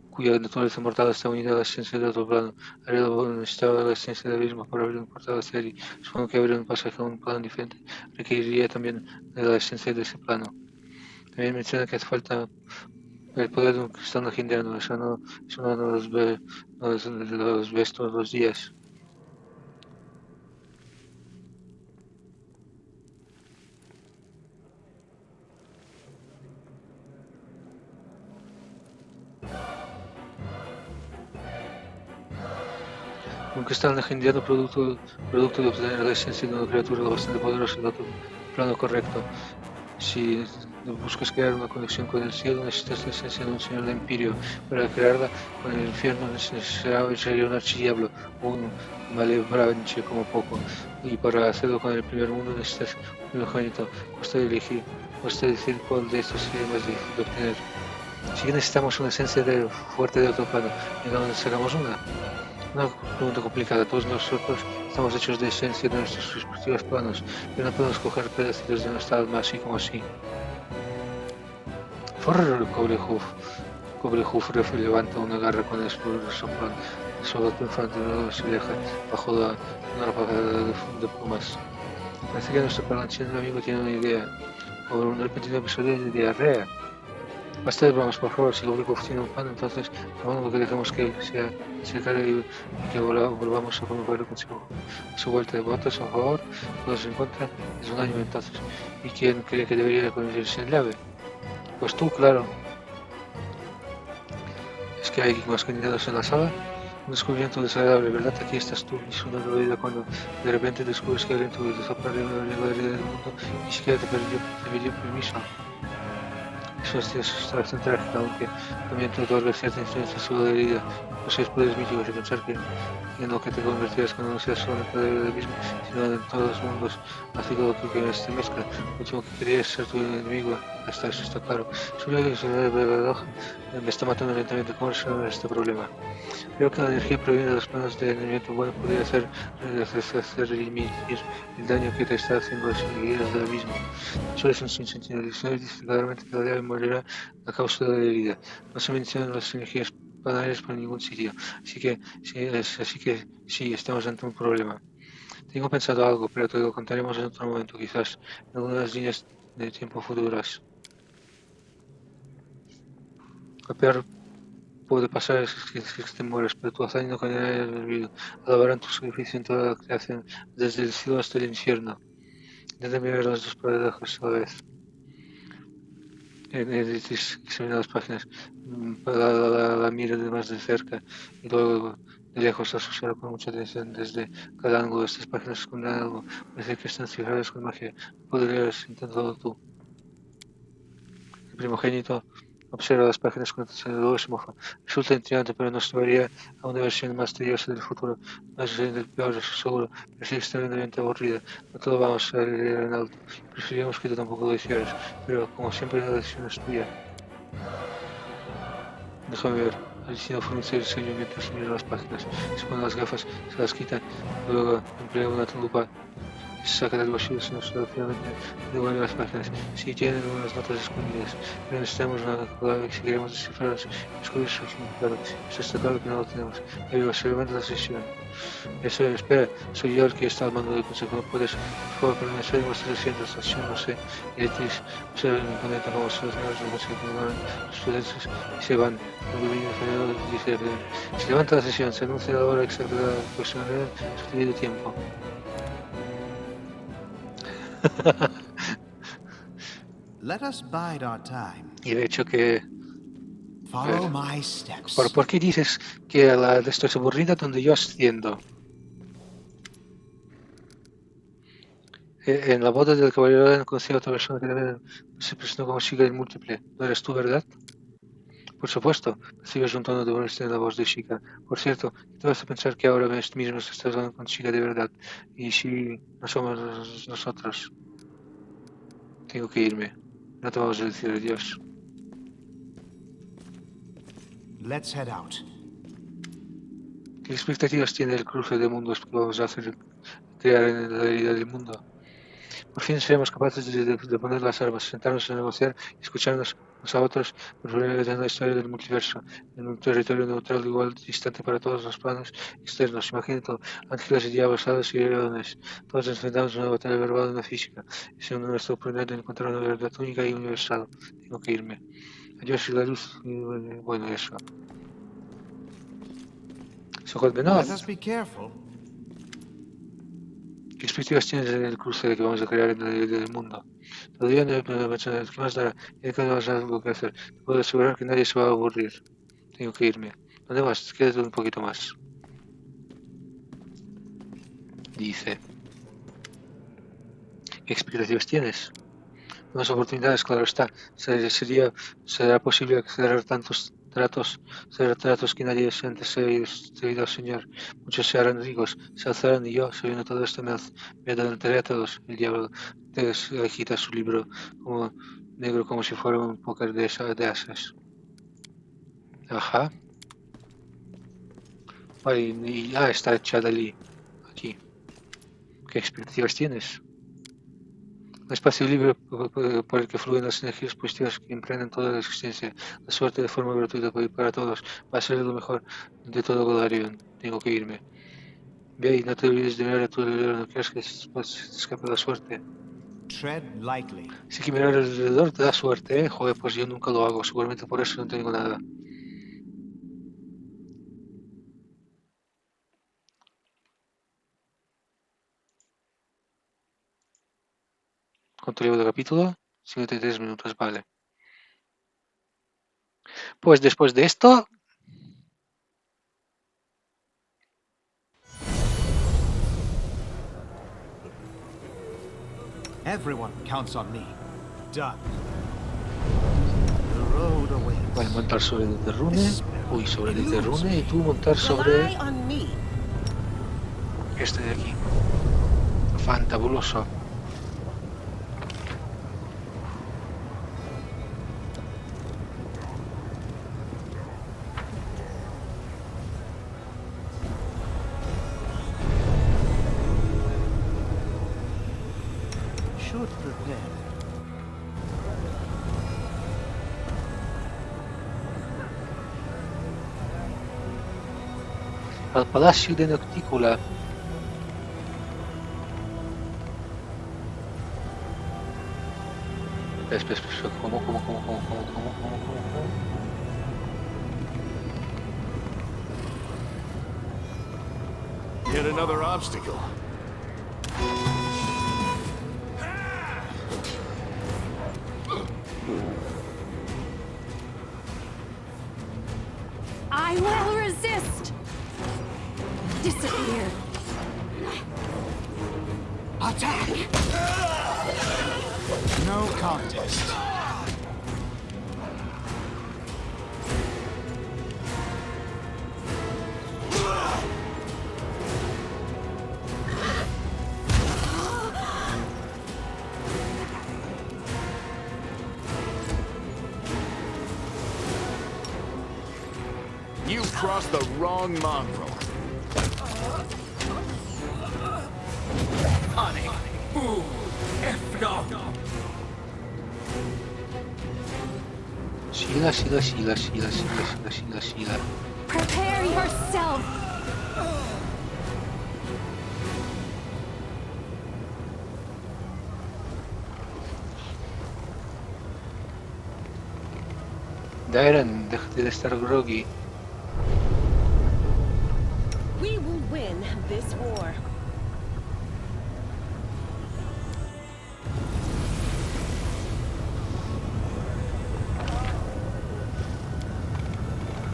cuya naturaleza mortal está unida a la esencia de otro plano. Ariel necesitaba la esencia del abismo para abrir un portal hacia allí. Supongo que abrir un pasaje a un plano diferente requeriría también de la esencia de ese plano. También menciona que hace falta el poder de un cristal legendario. Eso no los ves todos los días. Un cristal legendario producto de obtener la esencia de una criatura lo bastante poderosa del otro plano correcto. Si buscas crear una conexión con el cielo, necesitas la esencia de un señor de imperio. Para crearla con el infierno sería un archidiablo o un malebranche como poco. Y para hacerlo con el primer mundo necesitas un primogénito. Cuesta decir cuál de estos sería más difícil de obtener. Sí que necesitamos una esencia fuerte de otro plano. ¿Y dónde sacamos una? Una pregunta complicada. Todos nosotros estamos hechos de esencia de nuestros respectivos planos, pero no podemos coger pedacitos de nuestra alma así como así. Forr, Cobrehoof levanta una garra con el soplón. Solo tu infante no se aleja bajo una ráfaga de plumas. Parece que nuestro palanchín amigo tiene una idea. O un repentino episodio de diarrea. Basta de bromas, por favor. Si Cobrehoof tiene un plan, entonces propongo que dejemos que él sea secretario y que volvamos a convocar el consejo. A su vuelta de votos a favor, todos en contra, es unánime entonces. ¿Y quién cree que debería convertirse en llave? Pues tú, claro. Es que hay más candidatos en la sala. Un descubrimiento desagradable, ¿verdad? Aquí estás tú, y su vida cuando de repente descubres que alguien tuvo que soplar la regularidad del mundo y ni siquiera te pidió permiso. Eso es bastante trágico, aunque también te otorga cierta influencia sobre la vida. Posees poderes míticos y pensar que en lo que te convertirás cuando no seas solo en el poder del mismo, sino en todos los mundos, así como que en esta mezcla. Lo último que quería es ser tu enemigo, eso está claro. Solo que se me está matando lentamente. ¿Cómo resolver este problema? Creo que la energía proviene de los planos de elemento bueno, podría hacer remitir el daño que te está haciendo las energías del abismo. Eso es un sinsentido. El diccionario dice claramente que la llave morirá a causa de la herida. No se mencionan las energías planarias por ningún sitio. Así que sí, estamos ante un problema. Tengo pensado algo, pero te lo contaremos en otro momento, quizás en algunas líneas de tiempo futuras. La peor puede pasar es que te mueres, pero tu hazaña no caerá en el olvido. Alabarán tu sacrificio en toda la creación, desde el cielo hasta el infierno. Intenta mirar las dos paradojas a la vez. Examina las páginas, la mira de más de cerca y luego de lejos las observa con mucha atención desde cada ángulo. Estas páginas esconden algo, parece que están cifradas con magia. No podrías intentarlo tú. El primogénito observa las páginas con atención y luego se mofa. Resulta intrigante, pero nos llevaría a una versión más tediosa del futuro. No es el peor, seguro, pero sí extremadamente aburrida. No te lo vamos a leer en alto. Preferiríamos que tú tampoco lo hicieras, pero como siempre la decisión es tuya. Déjame ver. Alicia frunce el ceño mientras mira las páginas. Se pone las gafas, se las quita, luego emplea una lupa y se saca del bolsillo finalmente devuelve las páginas. Sí, tienen unas notas escondidas, pero necesitamos una clave si queremos descifrarlas y descubrir su significado. Eso está claro que no lo tenemos. Digo, se levanta la sesión. Eso, espera, soy yo el que está al mando del consejo. No puedes, por favor, permanecer en vuestros asientos. La sesión, no sé. Y Beatriz observa imponente como se los miembros del consejo ignoran los prudencias y se van. El dominio español dice: se levanta la sesión, se anuncia la hora exacta de la próxima reunión, su debido tiempo. Let us bide our time. Y de hecho que... Follow my steps. ¿Por qué dices que la de esto es aburrida donde yo asciendo? En la boda del caballero conocí a otra persona que también se presentó como chica del múltiple. ¿No eres tú, verdad? Por supuesto, recibes un tono de molestia en la voz de chica. Por cierto, te vas a pensar que ahora mismo estás hablando con chica de verdad. Y si no somos nosotros, tengo que irme. No te vamos a decir adiós. Let's head out. ¿Qué expectativas tiene el cruce de mundos que vamos a hacer crear en la herida del mundo? Por fin seremos capaces de poner las armas, sentarnos a negociar y escucharnos unos a otros por primera vez en la historia del multiverso, en un territorio neutral igual distante para todos los planos externos. Imagínate, ángeles y diablos, hadas y leones, todos enfrentamos una batalla verbal en la física, y siendo nuestra oportunidad de encontrar una verdad única y universal. Tengo que irme. Adiós y la luz, y bueno, eso. Sokol Let Benoz. us be careful. ¿Qué expectativas tienes en el cruce que vamos a crear en el mundo? Todavía no he pensado, ¿qué más dará? Y cada vez algo que hacer. Te puedo asegurar que nadie se va a aburrir. Tengo que irme. ¿Dónde vas? Quédate un poquito más. Dice. ¿Qué expectativas tienes? Unas oportunidades, claro está. ¿Será posible acceder a tantos tratos que nadie antes ha debido al Señor? Muchos se harán ricos, se alzarán y yo, sabiendo todo esto, me adelantaré a todos. El diablo te agita su libro como negro como si fuera un póker de asas. Ajá. Vale, está echada aquí. ¿Qué expectativas tienes? Un espacio libre por el que fluyen las energías positivas que emprenden toda la existencia. La suerte de forma gratuita para todos va a ser lo mejor de todo Golarion. Tengo que irme. Ve y no te olvides de mirar a tu alrededor, no quieras que se te escape la suerte. Tread lightly. Sí que mirar alrededor te da suerte, ¿eh? Joder, pues yo nunca lo hago, seguramente por eso no tengo nada. ¿Cuánto llevo de capítulo? 53 minutos, vale. Pues después de esto, Everyone counts on me. Done. The road awaits. vale, montar sobre el de Rune. Uy, sobre el de Rune y tú montar sobre Rely on me. este de aquí. Fantabuloso. Should prepare. Al Palacio de Noctícula. Espera, ¿cómo? Yet another obstacle. I will resist. Disappear. Attack! No contest. You've crossed the wrong mongrel. Sheila, Sheila, Sheila, Sheila, Sheila, Sheila, Sheila, Sheila. Prepare yourself. Darren, déjate de estar groggy. We will win this war.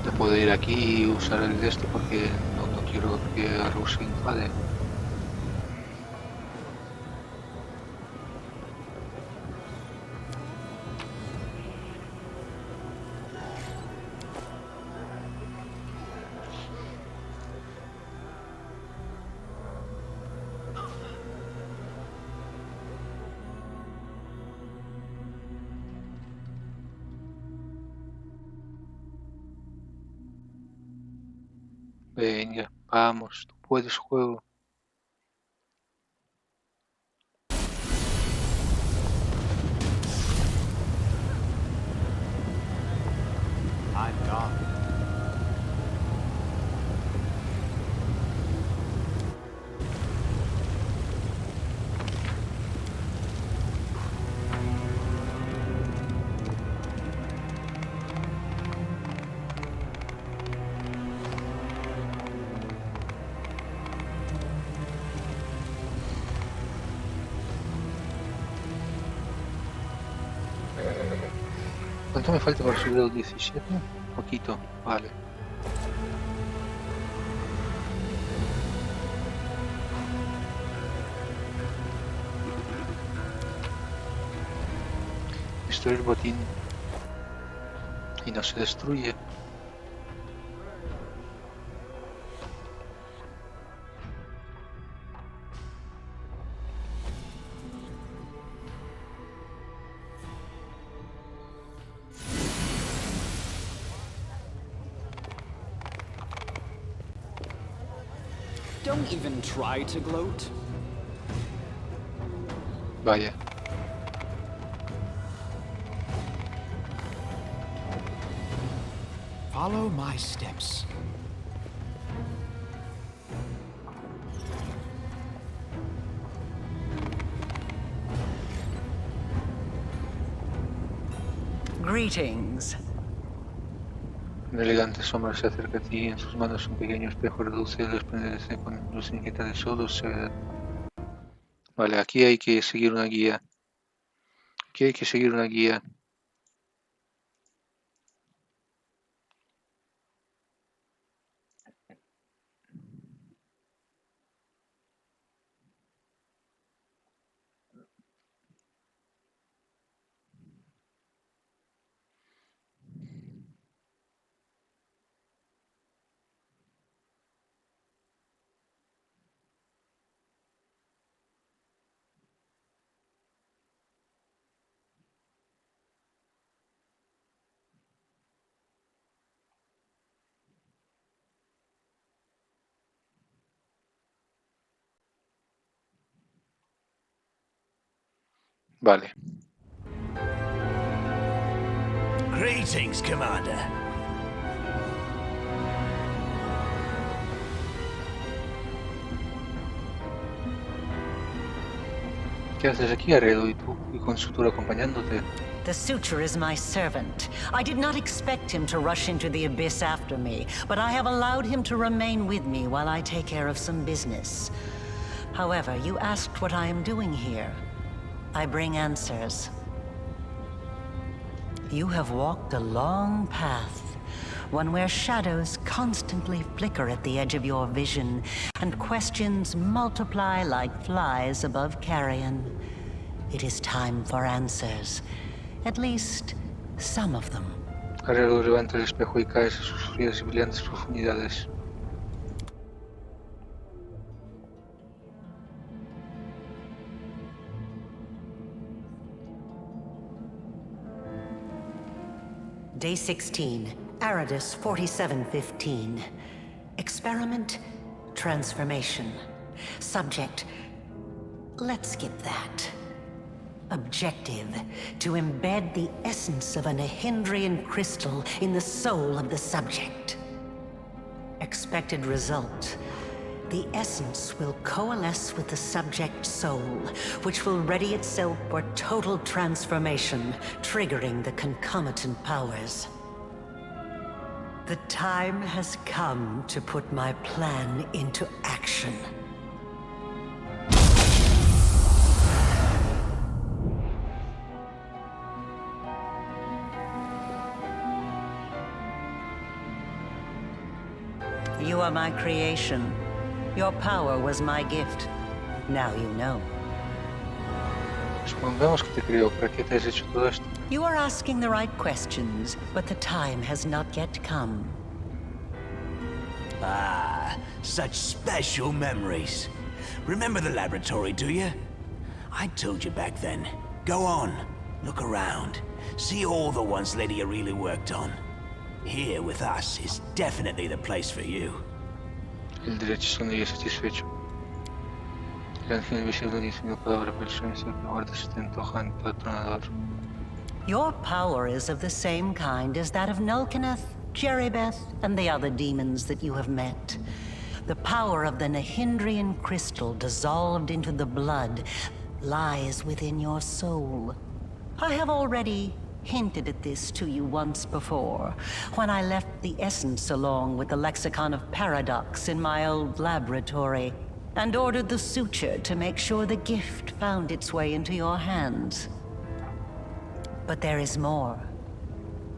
No puedo ir aquí y usar el de esto porque no quiero que Rose se enfade. Venga, vamos, tú puedes, juego. I'm gone. ¿Cuánto me falta para subir a los 17? Poquito, vale. Destruir botín. Y no se destruye. Don't even try to gloat. Vaya. Follow my steps. Greetings. Una elegante sombra se acerca a ti, en sus manos un pequeño espejo reduce el resplandece con luz inquieta de sodo. Vale, aquí hay que seguir una guía. Aquí hay que seguir una guía. Vale. Greetings, Commander. ¿Qué haces aquí, Aredo? ¿Y tú? ¿Y con Sutura acompañándote? The Suture is my servant. I did not expect him to rush into the abyss after me, but I have allowed him to remain with me while I take care of some business. However, you asked what I am doing here. I bring answers. You have walked a long path, one where shadows constantly flicker at the edge of your vision, and questions multiply like flies above carrion. It is time for answers. At least, some of them. Guerrero levanta el espejo y caes a sus frías y brillantes profundidades. Day 16, Aridus 4715. Experiment, transformation. Subject, let's skip that. Objective, to embed the essence of a Nehindrian crystal in the soul of the subject. Expected result, the essence will coalesce with the subject's soul, which will ready itself for total transformation, triggering the concomitant powers. The time has come to put my plan into action. You are my creation. Your power was my gift. Now you know. Supongamos que te crió. ¿Para qué te has hecho todo esto? You are asking the right questions, but the time has not yet come. Ah, such special memories. Remember the laboratory, do you? I told you back then. Go on, look around. See all the ones Lydia really worked on. Here with us is definitely the place for you. El derecho sonríe satisfecho. El ángel invisible dice una palabra, pero el silencio que guarda se te antoja empatronador. Your power is of the same kind as that of Nulkineth, Jeribeth, and the other demons that you have met. The power of the Nehindrian crystal dissolved into the blood lies within your soul. I have already hinted at this to you once before, when I left the essence along with the lexicon of paradox in my old laboratory, and ordered the Suture to make sure the gift found its way into your hands. But there is more.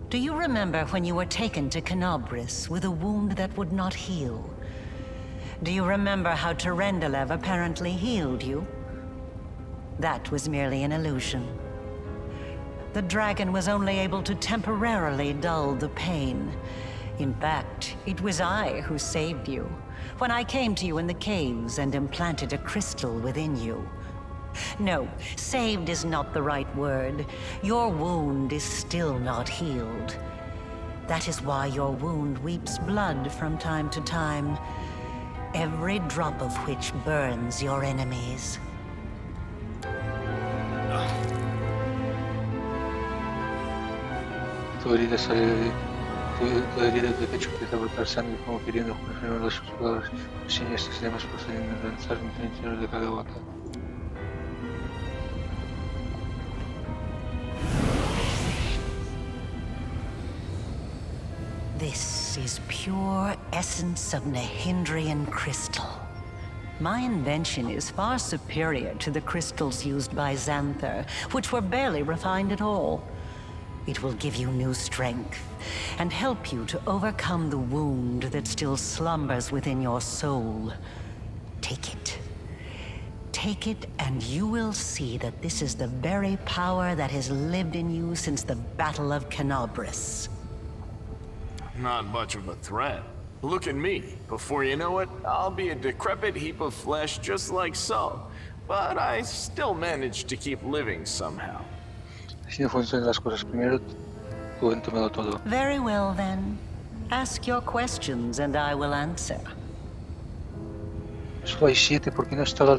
Do you remember when you were taken to Canobris with a wound that would not heal? Do you remember how Terendelev apparently healed you? That was merely an illusion. The dragon was only able to temporarily dull the pain. In fact, it was I who saved you, when I came to you in the caves and implanted a crystal within you. No, saved is not the right word. Your wound is still not healed. That is why your wound weeps blood from time to time, every drop of which burns your enemies. Tu herida tu herida de pecho empieza a brotar sangre como queriendo frenar los sudores. Siniestras llamas proceden de lanzar en el interior de cada gota. This is pure essence of Nehindrian crystal. My invention is far superior to the crystals used by Xanther, which were barely refined at all. It will give you new strength, and help you to overcome the wound that still slumbers within your soul. Take it. Take it, and you will see that this is the very power that has lived in you since the Battle of Canobris. Not much of a threat. Look at me. Before you know it, I'll be a decrepit heap of flesh just like so. But I still managed to keep living somehow. Si no funcionan las cosas primero, tú entómalo todo. Very well, then. Ask your questions, and I will answer. Solo hay 7, ¿por qué no está la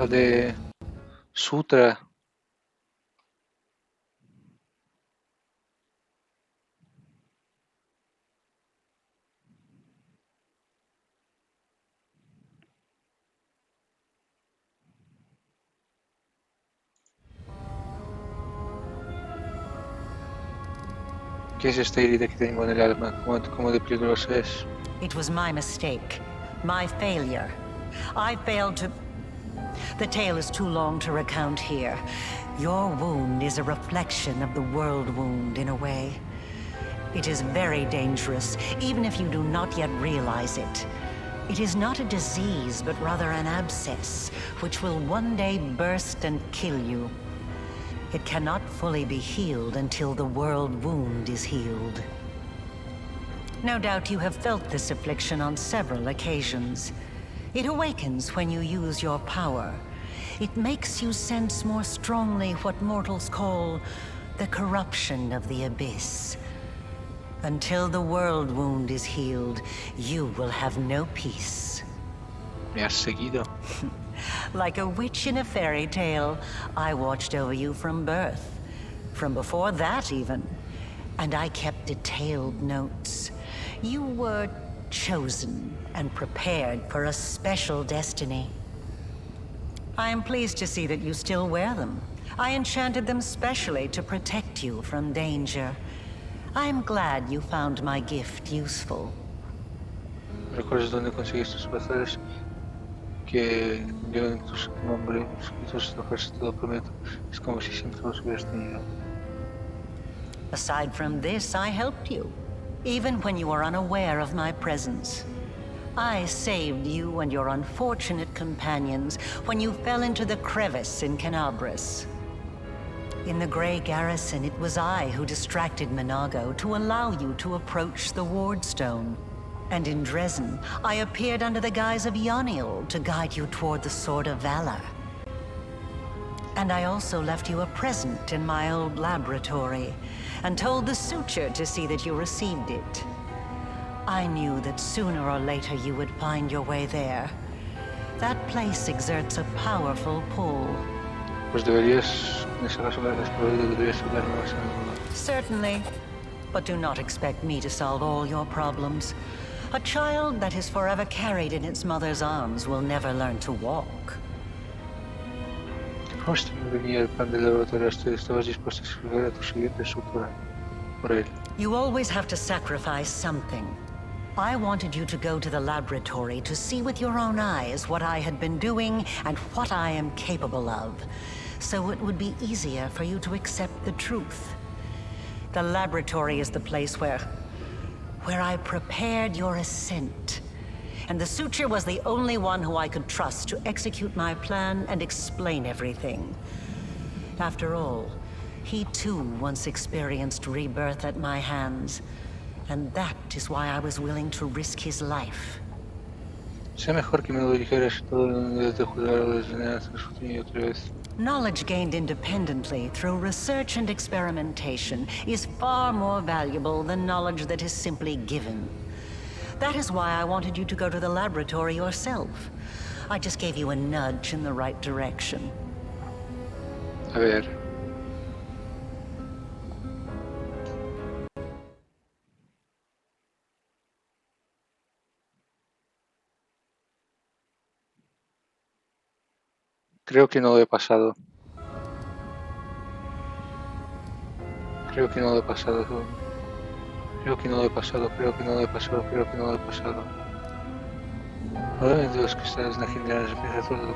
de Sutra? ¿Qué es esta herida que tengo en el alma? ¿Cómo de peligrosa es? It was my mistake. My failure. I failed to... The tale is too long to recount here. Your wound is a reflection of the world wound, in a way. It is very dangerous, even if you do not yet realize it. It is not a disease, but rather an abscess, which will one day burst and kill you. It cannot fully be healed until the world wound is healed. No doubt you have felt this affliction on several occasions. It awakens when you use your power. It makes you sense more strongly what mortals call the corruption of the abyss. Until the world wound is healed, you will have no peace. Me has seguido. Like a witch in a fairy tale, I watched over you from birth. From before that, even. And I kept detailed notes. You were chosen and prepared for a special destiny. I am pleased to see that you still wear them. I enchanted them specially to protect you from danger. I am glad you found my gift useful. ¿Recuerdas dónde conseguiste estos brazaletes? Que llevan tu nombre escritos en hojas, te lo prometo. Es como si siempre los hubieras tenido. Aside from this, I helped you, even when you were unaware of my presence. I saved you and your unfortunate companions when you fell into the crevice in Canabras. In the Grey Garrison, it was I who distracted Minago to allow you to approach the Wardstone. And in Dresden, I appeared under the guise of Yoniel to guide you toward the Sword of Valor. And I also left you a present in my old laboratory, and told the Suture to see that you received it. I knew that sooner or later you would find your way there. That place exerts a powerful pull. Pues deberías, en ese caso, haberlas prohibido, deberías hablarme más a menudo. Certainly, but do not expect me to solve all your problems. A child that is forever carried in its mother's arms will never learn to walk. Justo me venía el plan del laboratorio. ¿Estabas dispuesto a explicar a tu siguiente instructora por él? You always have to sacrifice something. I wanted you to go to the laboratory to see with your own eyes what I had been doing and what I am capable of, so it would be easier for you to accept the truth. The laboratory is the place where I prepared your ascent. And the Suture was the only one who I could trust to execute my plan and explain everything. After all, he too once experienced rebirth at my hands. And that is why I was willing to risk his life. Sea mejor que me lo dijeras todo en vez de jugar a las venganzas una y otra vez. Knowledge gained independently through research and experimentation is far more valuable than knowledge that is simply given. That is why I wanted you to go to the laboratory yourself. I just gave you a nudge in the right direction. A ver. Creo que no lo he pasado. Creo que no lo he pasado. Creo que no lo he pasado. Creo que no lo he pasado. Creo que no lo he pasado. Ahora de los cristales nagendrianos empieza todo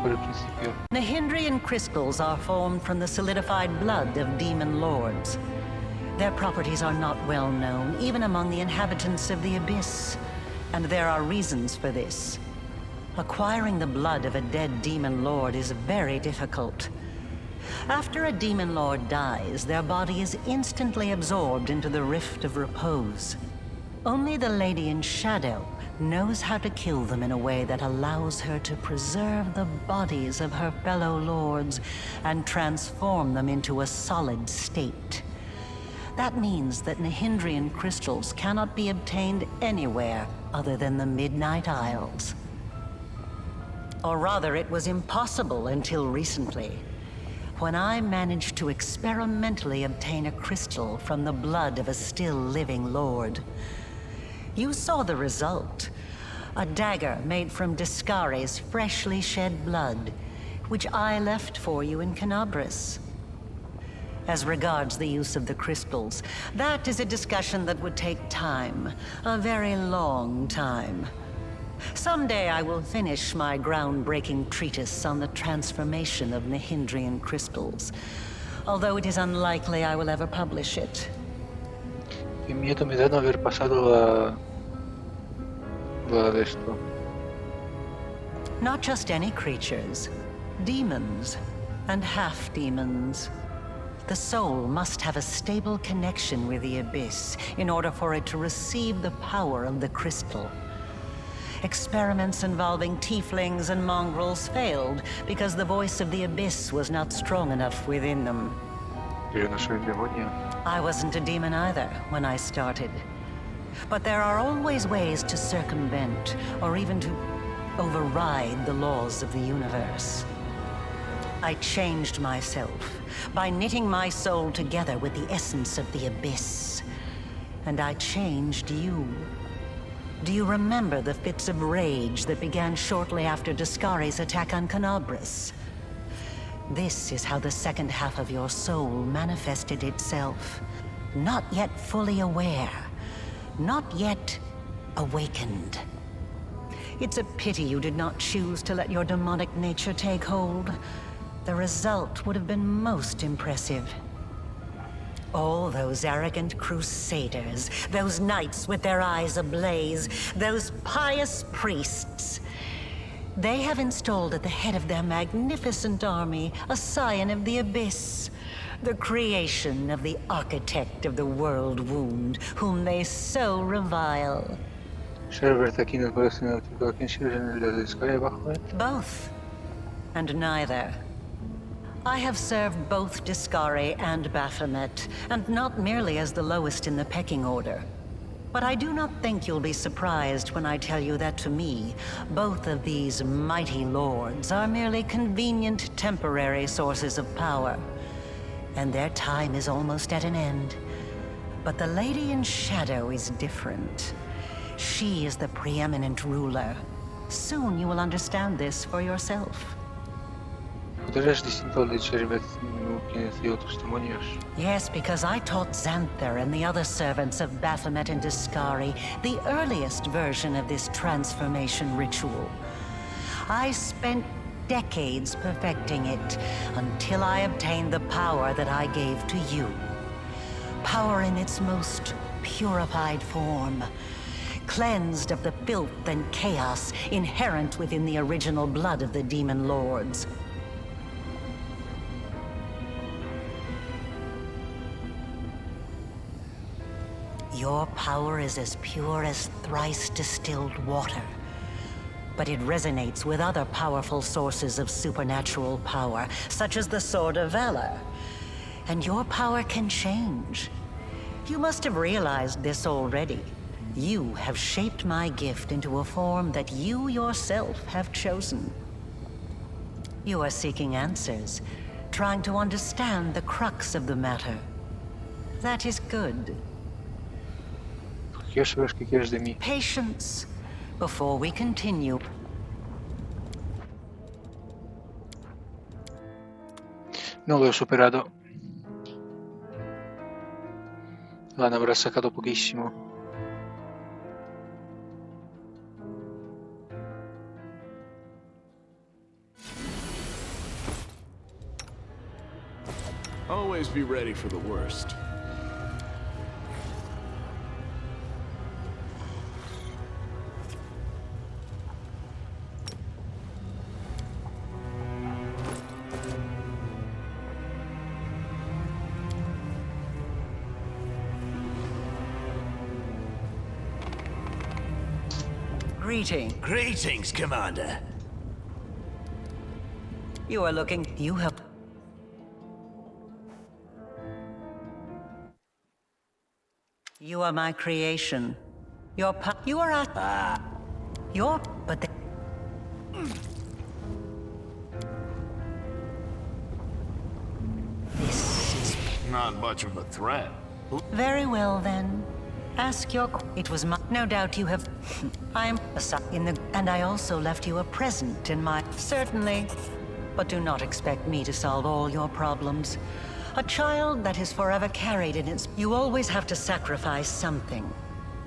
por el principio. Nahindrian crystals are formed from the solidified blood of demon lords. Their properties are not well known, even among the inhabitants of the Abyss. And there are reasons for this. Acquiring the blood of a dead demon lord is very difficult. After a demon lord dies, their body is instantly absorbed into the Rift of Repose. Only the Lady in Shadow knows how to kill them in a way that allows her to preserve the bodies of her fellow lords and transform them into a solid state. That means that Nahindrian crystals cannot be obtained anywhere other than the Midnight Isles. Or rather, it was impossible until recently, when I managed to experimentally obtain a crystal from the blood of a still living lord. You saw the result. A dagger made from Discare's freshly shed blood, which I left for you in Canabras. As regards the use of the crystals, that is a discussion that would take time. A very long time. Someday I will finish my groundbreaking treatise on the transformation of Nahindrian crystals. Although it is unlikely I will ever publish it. Qué miedo me da no haber pasado la de esto. Not just any creatures, demons and half-demons. The soul must have a stable connection with the abyss in order for it to receive the power of the crystal. Experiments involving tieflings and mongrels failed because the voice of the abyss was not strong enough within them. Yo no soy un demonio. I wasn't a demon either when I started. But there are always ways to circumvent or even to override the laws of the universe. I changed myself by knitting my soul together with the essence of the abyss. And I changed you. Do you remember the fits of rage that began shortly after Discari's attack on Canabras? This is how the second half of your soul manifested itself. Not yet fully aware. Not yet awakened. It's a pity you did not choose to let your demonic nature take hold. The result would have been most impressive. All those arrogant crusaders, those knights with their eyes ablaze, those pious priests. They have installed at the head of their magnificent army a scion of the abyss, the creation of the architect of the world wound, whom they so revile. Sherbert aquí en el Palacio Náutico, ¿a quién sirve en el de Sky Baphomet? Both, and neither. I have served both Discari and Baphomet, and not merely as the lowest in the pecking order. But I do not think you'll be surprised when I tell you that to me, both of these mighty lords are merely convenient temporary sources of power. And their time is almost at an end. But the Lady in Shadow is different. She is the preeminent ruler. Soon you will understand this for yourself. Poder es distinto al de Sherbert, quienes y otros demonios. Yes, because I taught Xanther and the other servants of Baphomet and Discari the earliest version of this transformation ritual. I spent decades perfecting it until I obtained the power that I gave to you. Power in its most purified form, cleansed of the filth and chaos inherent within the original blood of the demon lords. Your power is as pure as thrice distilled water, but it resonates with other powerful sources of supernatural power, such as the Sword of Valor. And your power can change. You must have realized this already. You have shaped my gift into a form that you yourself have chosen. You are seeking answers, trying to understand the crux of the matter. That is good. Quiero saber qué quieres de mí. Patience, before we continue. No lo he superado. Ne avrà saccato pochissimo. Always be ready for the worst. Greetings, Commander. You are looking. You have. You are my creation. You are a. But the. This is. Not much of a threat. Very well then. Ask your. It was my. No doubt you have. I'm in the. And I also left you a present in my. Certainly. But do not expect me to solve all your problems. A child that is forever carried in its... You always have to sacrifice something.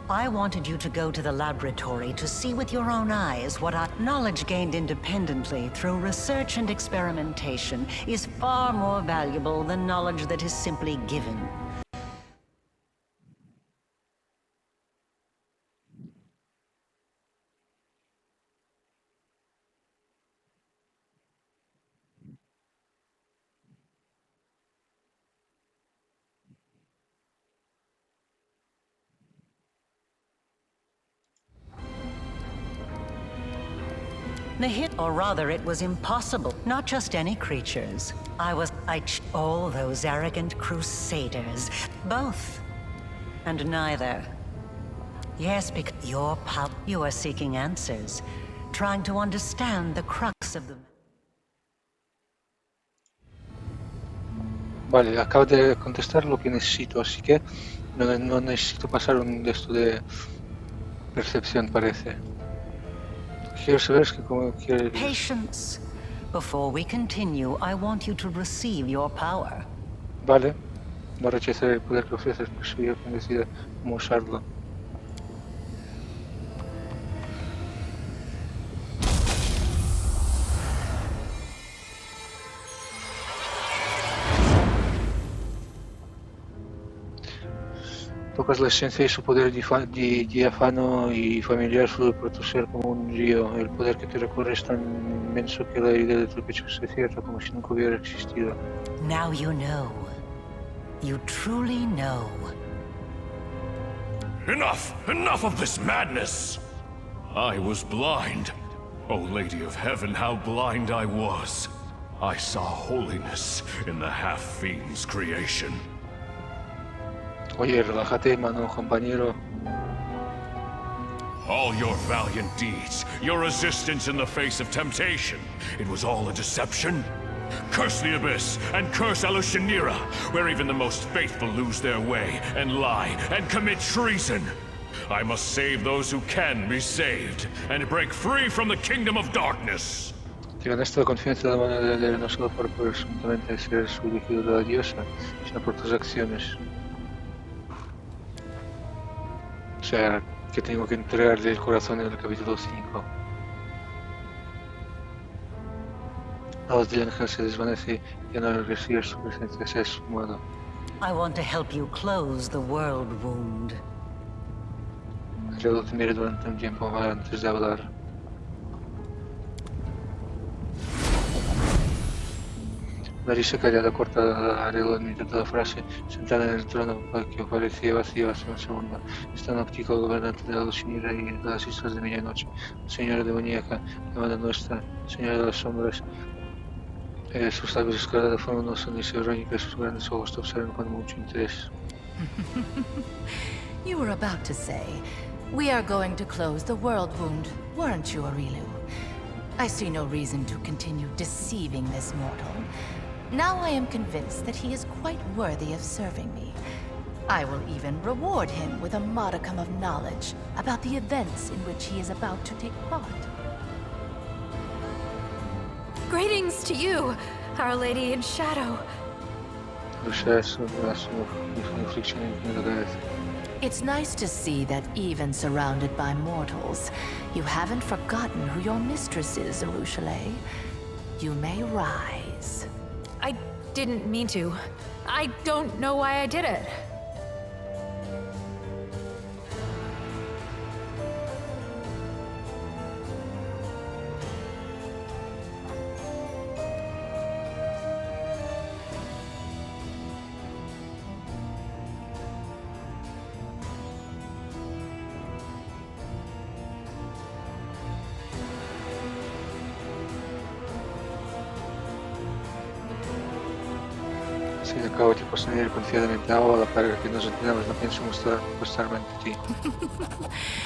I wanted you to go to the laboratory to see with your own eyes what our knowledge gained independently through research and experimentation is far more valuable than knowledge that is simply given. Or rather, it was impossible. Not just any creatures. All those arrogant crusaders. Both. And neither. Yes, because you are seeking answers. Trying to understand the crux of them. Vale, acabo de contestar lo que necesito, así que no necesito pasar un de esto de percepción, parece. Quiero saber es que como quiere... Patience. Before we continue, I want you to receive your power. Vale, no rechazaré el poder que ofreces, pues soy yo quien decida cómo usarlo. Tocas la esencia y su poder diáfano y familiar fluye por tu ser como un río. El poder que te recorre es tan inmenso que la herida de tu pecho se cierra como si nunca hubiera existido. Now you know. You truly know. Enough! Enough of this madness! I was blind. O Lady of Heaven, how blind I was. I saw holiness in the half-fiend's creation. Oye, relájate, mano, compañero. All your valiant deeds, your resistance in the face of temptation, it was all a deception? Curse the Abyss, and curse Alushanira, where even the most faithful lose their way, and lie, and commit treason! I must save those who can be saved, and break free from the kingdom of darkness! Te ganaste la confianza de la mano de Adele no solo por presuntamente ser su elegido de la diosa, sino por tus acciones. O sea, que tengo que entregarle el corazón en el capítulo 5. La voz del ángel se desvanece y ya no recibe su presencia, se ha esfumado. I want to help you close the world wound. Creo que miré durante un tiempo antes de hablar. La risa callada corta arregló en mitad de la frase, sentada en el trono que parecía vacío hace un segundo. Está en óptico gobernante de la Lucinira y de las islas de medianoche, señora demoníaca, llamada nuestra, señora de las sombras. Sus labios escalados forman una sonrisa irónica y sus grandes ojos te observan con mucho interés. You were about to say, we are going to close the world wound, weren't you, Arilu? I see no reason to continue deceiving this mortal. Now I am convinced that he is quite worthy of serving me. I will even reward him with a modicum of knowledge about the events in which he is about to take part. Greetings to you, Our Lady in Shadow. It's nice to see that even surrounded by mortals, you haven't forgotten who your mistress is, Arushale. You may rise. I didn't mean to. I don't know why I did it. Sí, acabo de poseer confiadamente ahora para que nos entendamos, no pienso mostrarme ante ti.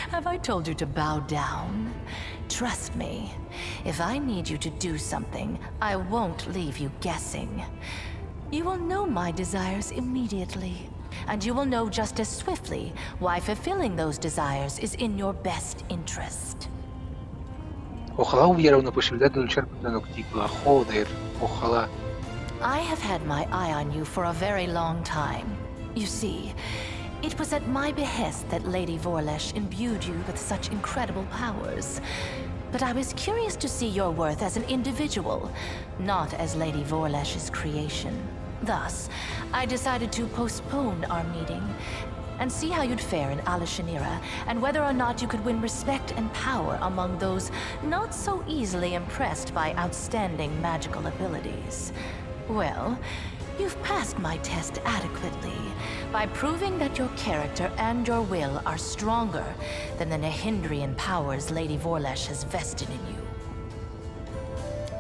Have I told you to bow down? Trust me, if I need you to do something, I won't leave you guessing. You will know my desires immediately, and you will know just as swiftly why fulfilling those desires is in your best interest. Ojalá hubiera una posibilidad de luchar contra Noctícola, joder, ojalá. I have had my eye on you for a very long time. You see, it was at my behest that Lady Vorlesh imbued you with such incredible powers. But I was curious to see your worth as an individual, not as Lady Vorlesh's creation. Thus, I decided to postpone our meeting and see how you'd fare in Alushanira, and whether or not you could win respect and power among those not so easily impressed by outstanding magical abilities. Well, you've passed my test adequately by proving that your character and your will are stronger than the Nahindrian powers Lady Vorlesh has vested in you.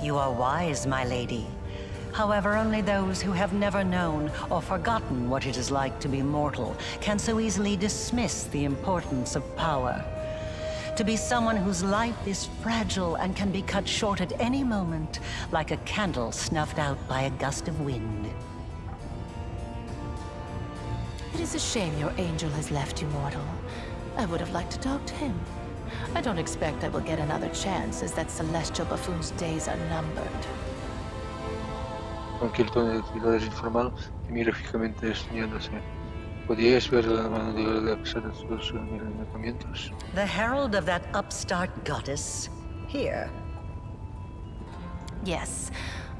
You are wise, my lady. However, only those who have never known or forgotten what it is like to be mortal can so easily dismiss the importance of power. To be someone whose life is fragile and can be cut short at any moment, like a candle snuffed out by a gust of wind. It is a shame your angel has left you mortal. I would have liked to talk to him. I don't expect I will get another chance, as that celestial buffoon's days are numbered. Aunque el tono lo hayas informado, te mira fijamente desdeñándose. ¿Podrías ver la mano de Olga a pesar de sus miramientos? The herald of that upstart goddess? Here. Yes,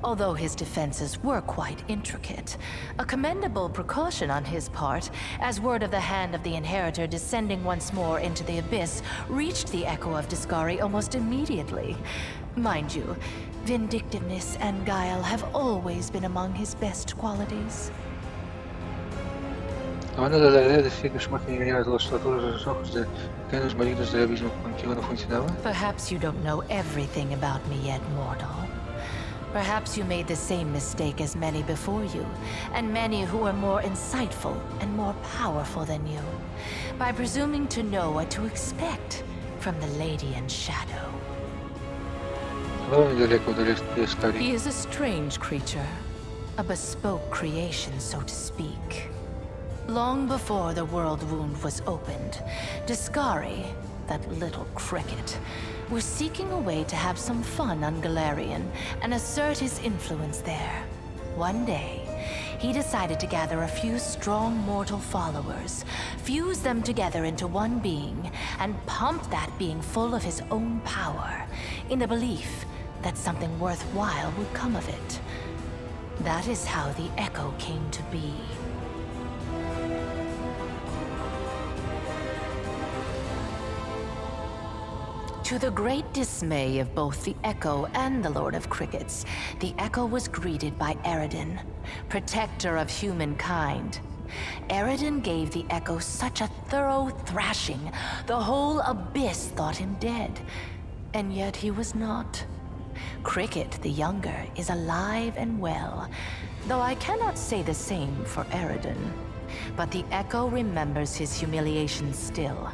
although his defenses were quite intricate. A commendable precaution on his part, as word of the hand of the inheritor descending once more into the abyss reached the echo of Discari almost immediately. Mind you, vindictiveness and guile have always been among his best qualities. La mano de la heredera decía que su máquina engañaba a todos los ojos de pequeños marinos del abismo contigo no funcionaba. Perhaps you don't know everything about me yet, mortal. Perhaps you made the same mistake as many before you, and many who are more insightful and more powerful than you, by presuming to know what to expect from the Lady in Shadow. He is a strange creature, a bespoke creation, so to speak. Long before the world wound was opened, Discari, that little cricket, was seeking a way to have some fun on Galarian and assert his influence there. One day, he decided to gather a few strong mortal followers, fuse them together into one being, and pump that being full of his own power, in the belief that something worthwhile would come of it. That is how the Echo came to be. To the great dismay of both the Echo and the Lord of Crickets, the Echo was greeted by Eridan, protector of humankind. Eridan gave the Echo such a thorough thrashing, the whole abyss thought him dead. And yet he was not. Cricket, the younger, is alive and well, though I cannot say the same for Eridan. But the Echo remembers his humiliation still.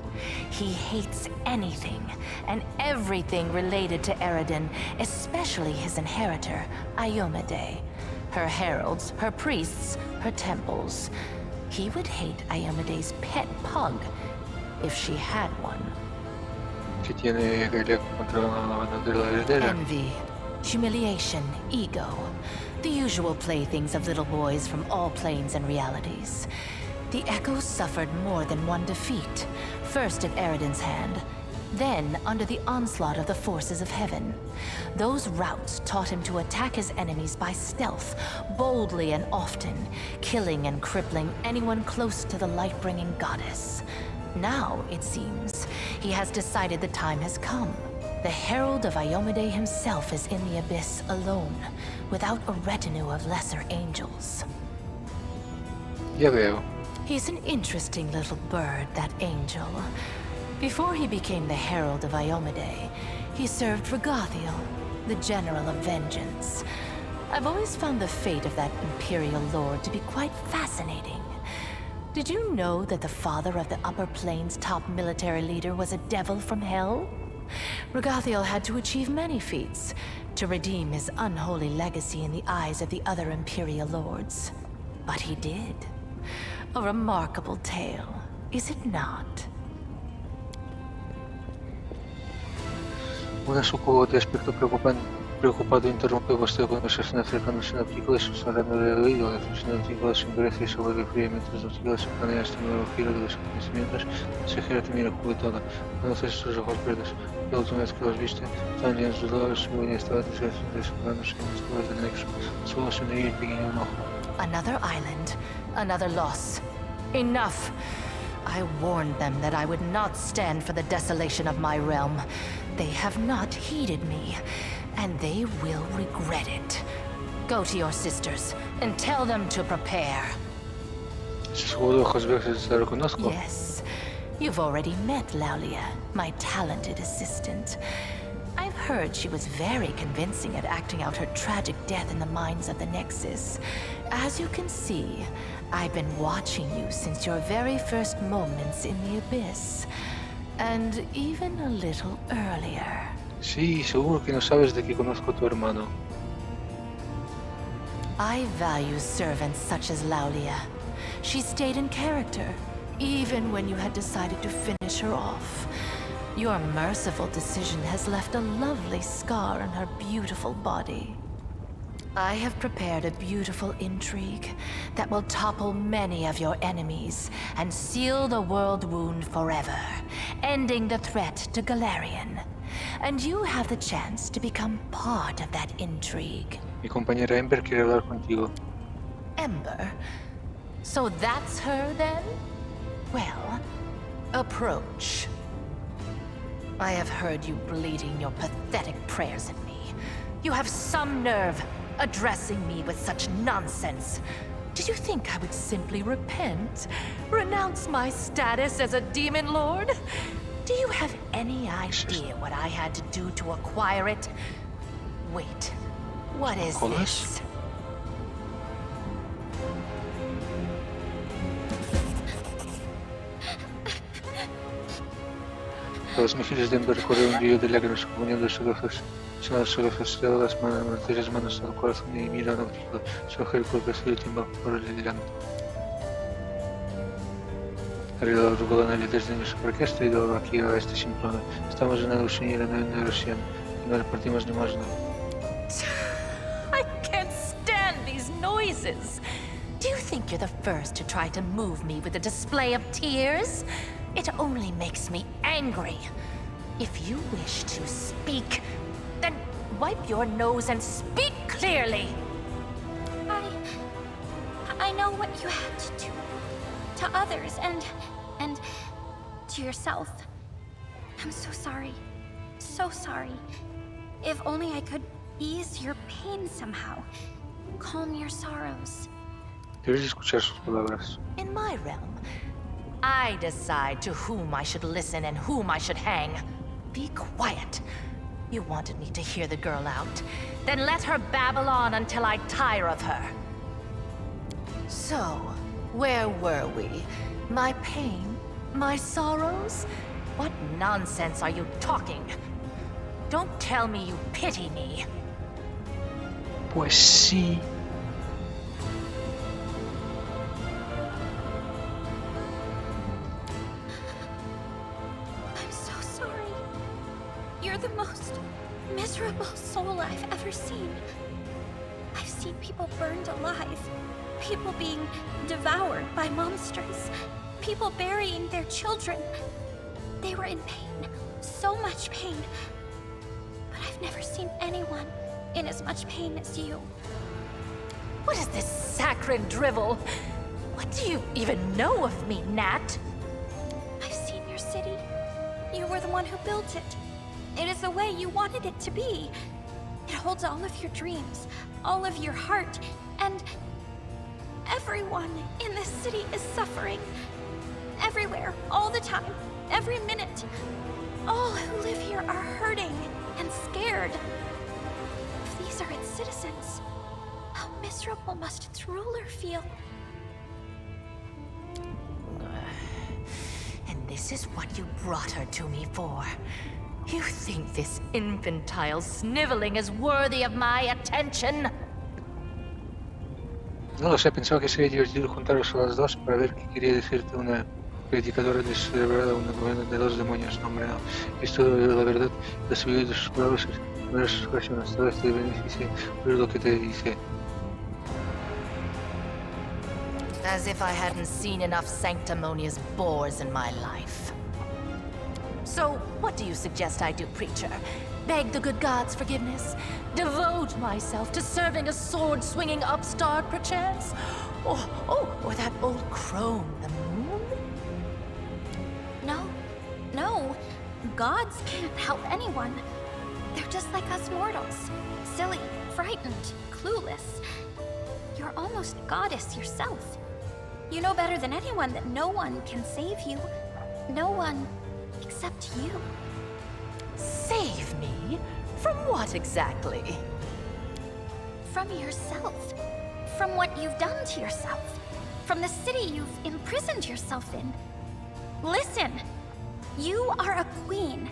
He hates anything and everything related to Eridan, especially his inheritor, Iomade. Her heralds, her priests, her temples. He would hate Iomade's pet pug, if she had one. Envy, humiliation, ego. The usual playthings of little boys from all planes and realities. The Echo suffered more than one defeat, first at Eridan's hand, then under the onslaught of the forces of heaven. Those routs taught him to attack his enemies by stealth, boldly and often, killing and crippling anyone close to the light-bringing goddess. Now, it seems, he has decided the time has come. The Herald of Iomade himself is in the abyss alone, without a retinue of lesser angels. Ya veo. He's an interesting little bird, that angel. Before he became the Herald of Iomade, he served Regathiel, the General of Vengeance. I've always found the fate of that Imperial Lord to be quite fascinating. Did you know that the father of the Upper Plains' top military leader was a devil from hell? Regathiel had to achieve many feats to redeem his unholy legacy in the eyes of the other Imperial Lords. But he did. A remarkable tale, is it not? Una sucubo de aspecto preocupado interrompeu Basteu quando chefe acercándose na película, sonrando de oído. La función de película se endurece y se vuelve fría mientras los chicos se planean este nuevo giro de los acontecimientos. La consejera te mira juguetona. Conoces sus ojos verdes. La última vez que los viste, estaban llenos de dolor, su huella estaba desengándose en las cuevas del nexo. Solo se unía el pequeño ojo. Another island, another loss. Enough! I warned them that I would not stand for the desolation of my realm. They have not heeded me, and they will regret it. Go to your sisters and tell them to prepare. Yes, you've already met Laulia, my talented assistant. I've heard she was very convincing at acting out her tragic death in the mines of the Nexus. As you can see, I've been watching you since your very first moments in the Abyss. And even a little earlier. Sí, seguro que no sabes de que conozco a tu hermano. I value servants such as Laulia. She stayed in character, even when you had decided to finish her off. Your merciful decision has left a lovely scar on her beautiful body. I have prepared a beautiful intrigue that will topple many of your enemies and seal the world wound forever, ending the threat to Galarian. And you have the chance to become part of that intrigue. Mi compañera Ember quiere hablar contigo. Ember? So that's her then? Well, approach. I have heard you bleeding your pathetic prayers at me. You have some nerve addressing me with such nonsense. Did you think I would simply repent? Renounce my status as a demon lord? Do you have any idea what I had to do to acquire it? Wait, what is this? Los mejillas de Ember corre un brillo de lágrimas acompañando sus ojos. Sus ojos lleva las manos al corazón y mira a Náutico. Su ojo el cuerpo azul tiembla por el delante. Arriba la rugada desde nuestra orquesta y luego aquí a este simplón. Estamos en la Luciñera en erosión y no repartimos ni más nada. I can't stand these noises. Do you think you're the first to try to move me with a display of tears? It only makes me angry. If you wish to speak, then wipe your nose and speak clearly. I know what you had to do to others and to yourself. I'm so sorry. So sorry. If only I could ease your pain somehow. Calm your sorrows. Debes escuchar sus palabras. In my realm, I decide to whom I should listen and whom I should hang. Be quiet. You wanted me to hear the girl out. Then let her babble on until I tire of her. So, where were we? My pain? My sorrows? What nonsense are you talking? Don't tell me you pity me. Pues sí. I'm so sorry. You're the most miserable soul I've ever seen. I've seen people burned alive. People being devoured by monsters. People burying their children. They were in pain. So much pain. But I've never seen anyone in as much pain as you. What is this saccharine drivel? What do you even know of me, Nat? I've seen your city. You were the one who built it. It is the way you wanted it to be. It holds all of your dreams, all of your heart, and everyone in this city is suffering. Everywhere, all the time, every minute. All who live here are hurting and scared. If these are its citizens, how miserable must its ruler feel? And this is what you brought her to me for. You think this infantile sniveling is worthy of my attention? No lo sé, pensaba que sería divertido juntaros a las dos para ver qué quería decirte una predicadora descerebrada, una gobernante de los demonios, no hombre, no. Esto de la verdad, la sabiduría de sus palabras numerosas ocasiones, tal vez te beneficie oír lo que te dice. As if I hadn't seen enough sanctimonious bores in my life. So, what do you suggest I do, preacher? Beg the good gods' forgiveness? Devote myself to serving a sword-swinging upstart, perchance? Or that old crone, the moon? No, no. Gods can't help anyone. They're just like us mortals. Silly, frightened, clueless. You're almost a goddess yourself. You know better than anyone that no one can save you. No one except you. Save me? From what exactly? From yourself. From what you've done to yourself. From the city you've imprisoned yourself in. Listen! You are a queen,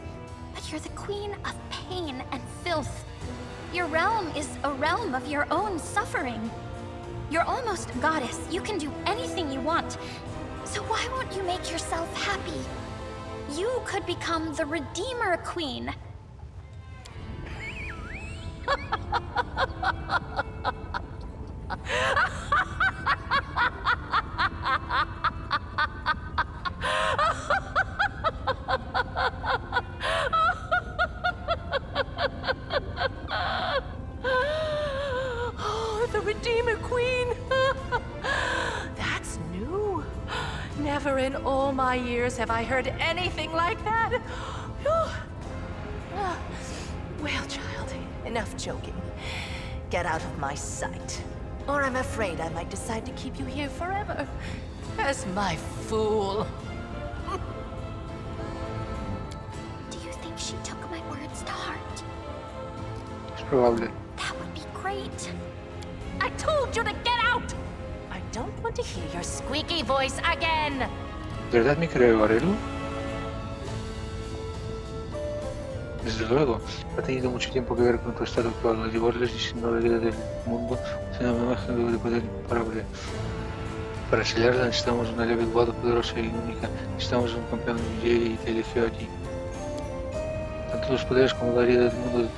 but you're the queen of pain and filth. Your realm is a realm of your own suffering. You're almost a goddess. You can do anything you want. So why won't you make yourself happy? You could become the Redeemer Queen. Oh, the Redeemer Queen! That's new. Never in all my years have I heard anything like that. Well, child, enough joking. Get out of my sight, or I'm afraid I might decide to keep you here forever as my fool. Do you think she took my words to heart? Es probable. That would be great. I told you to get out! I don't want to hear your squeaky voice again! ¿De verdad me creo, Arelu? Desde luego, ha tenido mucho tiempo que ver con tu estado actual, al llevarles diciendo la vida del mundo, siendo una imagen de poder incomparable. Para sellarla necesitamos una llave igual, poderosa y única. Necesitamos un campeón que llegue y te eligió allí. Tanto los poderes como la herida del mundo,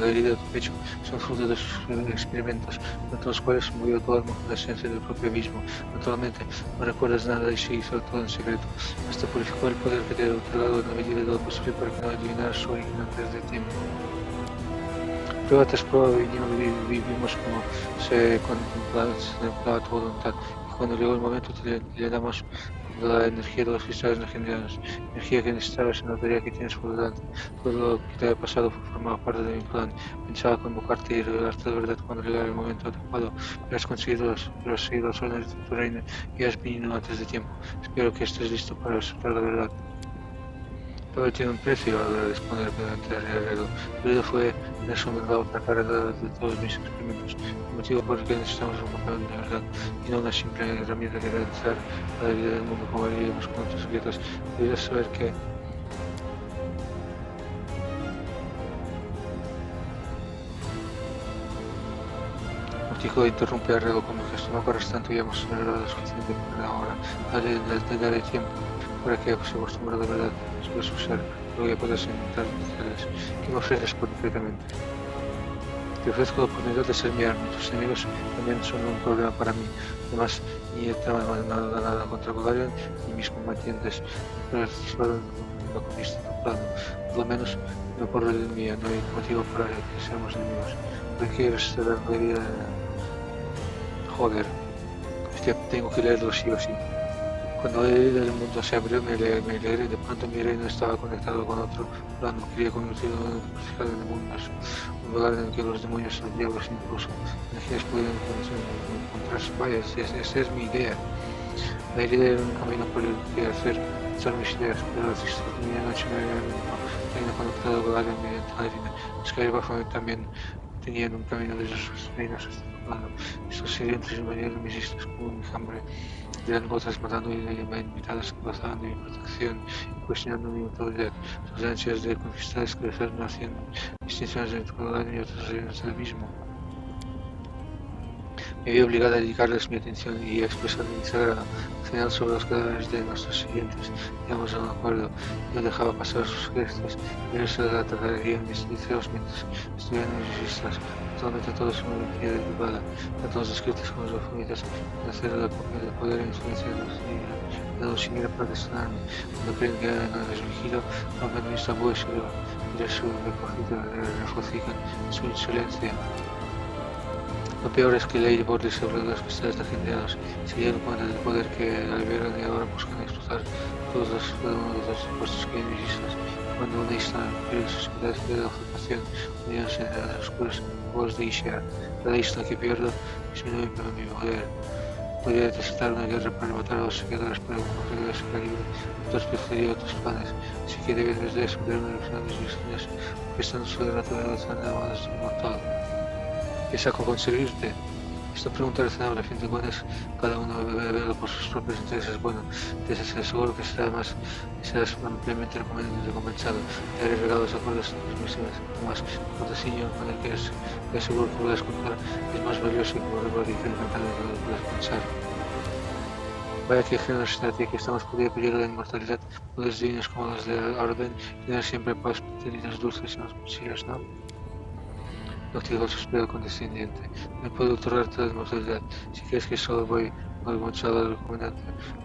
la herida de tu pecho, son fruto de sus experimentos, durante los cuales se movió tu alma con la esencia del propio abismo. Naturalmente, no recuerdas nada y se hizo todo en secreto. Hasta purificó el poder que te ha otorgado en la medida de lo posible para que no adivinaras su origen antes de tiempo. Prueba tras prueba vivimos como se contemplaba tu voluntad. Y cuando llegó el momento le damos la energía de los cristales legendarios, energía que necesitabas en la tarea que tienes por delante. Todo lo que te ha pasado formaba parte de mi plan. Pensaba convocarte y revelarte la verdad cuando llegara el momento adecuado, pero has conseguido seguir las órdenes de tu reino y has venido antes de tiempo. Espero que estés listo para aceptar la verdad. Todo tiene un precio al responder mediante el regalo. Tu vida fue en eso la otra cara de todos mis experimentos, el motivo por el que necesitamos un campeón de verdad y no una simple herramienta que realizar la vida del mundo como haríamos con otros objetos. Deberías saber que Tico interrumpe a Rego con un gesto. No corres tanto y hemos acelerado lo suficiente por ahora. Daré tiempo para que se acostumbre de verdad sobre su ser. Luego ya puedas intentar decirles que me ofreces concretamente. Te ofrezco la oportunidad de ser mi arma. Tus enemigos también son un problema para mí. Además, ni he tramado nada contra Golarion ni mis combatientes. Pero la conquista de tu plano. Por lo menos, no por el mío. No hay motivo para que seamos enemigos. ¿Por qué quieres dar la vida? Joder. Hostia, tengo que leerlo sí o sí. Cuando el mundo se abrió, me alegré. De pronto mi reino estaba conectado con otro plano. Quería convertirlo en un crucificado de mundos. Un lugar en el que los demonios, los diablos, incluso energías podían encontrarse. Vaya, esa es mi idea. La idea era un camino por el que hacer usar mis ideas, pero las historias de mi noche me habían conectado con alguien mediante la harina. Los que Baphomet también tenían un camino de sus reinos hasta el plano. Estos sirvientes invadieron mis islas como un enjambre. Eran gotas matando y invitadas que pasaban de mi protección y cuestionando mi autoridad. Sus ansias de conquistar y crecer no hacían distinciones entre Golarion y otros reinos del mismo. Me vi obligada a dedicarles mi atención y a expresar mi desagrado. Al final, sobre los cadáveres de nuestros sirvientes, llegamos a un acuerdo. Yo dejaba pasar sus gestos y el resto de la tardaría en mis deseos mientras estuvieran en mis vistas. Totalmente todo se me metía derribada, tanto los escritos como los alfabetas, en hacer la copia del poder e influencia de la dulcinera para detonarme. Cuando creen que hagan el vigilo, rompen mis tabúes y les refocican su insolencia. Lo peor es que leí bordes sobre los cristales legendarios se dieron cuenta del poder que albergan y ahora buscan explotar cada uno de los supuestos que hay en islas. Cuando una isla pierde sus capacidades de ocupación, unidos en las oscuras aguas de Ishar, cada isla que pierdo disminuye mi poder. Podría desatar una guerra para matar a los saqueadores, pero como que ese calibre, otros preferiría otros planes. Así que deben desde eso ver una erupción de mis líneas, prestando su naturaleza tan amadas de mortal. ¿Qué saco conseguirte? Esta pregunta razonable, a fin de cuentas, cada uno debe verlo por sus propios intereses. Bueno, te aseguro que serás ampliamente recompensado. Te haré regalos acordes a tus misiones. Además, el patrocinio con el que seguro que puedas contar es más valioso que por el que encantado que lo puedas pensar. Vaya que generosidad, que estamos pudiendo pedir la inmortalidad, poderes divinos como los de Orden, y tener siempre paz, pequeñas dulces en los bolsillos, ¿no? Noctigo suspiro condescendiente. No puedo otorgarte la inmortalidad. Si crees que solo voy a manchar al comandante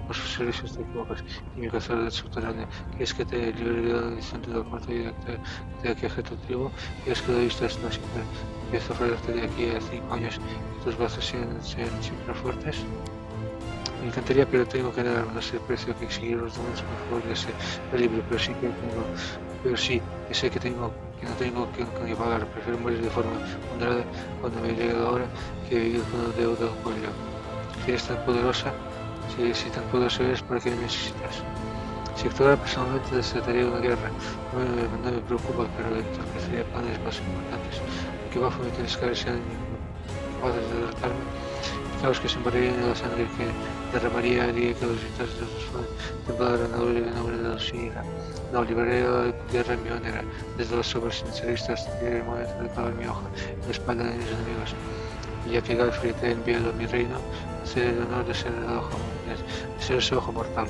por sus servicios te equivocas y mi cazador del subterráneo. ¿Quieres que te libere de la maldición de la cuarta vida que te aqueja tu tribu? ¿Quieres que la vista es no siempre empiezo a ofrecerte de aquí a 5 años y tus brazos sean siempre fuertes? Me encantaría, pero tengo que darme no sé el precio que exigir los demás por favor de ese libro, pero sí que sé que no tengo que pagar, prefiero morir de forma honrada cuando me llegue la hora que vivir con el deuda del cuello. Si eres tan poderosa, si tan poderoso eres, ¿para qué me necesitas? Si actuara personalmente desataría una guerra, no me preocupa, pero entorpecería planes más importantes, porque bajo mi telescopio sean incapaces de derrotarme. Caos que se embarraría en la sangre que derramaría haría que los visitantes de los temblaran al oír el nombre de la Shinra. No, libraré la guerra en mi honra, desde los sobres sinceristas hasta el momento de clavar mi hoja en la espalda de mis enemigos. Y ya que Galfrey te ha enviado a mi reino, hacer el honor de ser ese ojo mortal.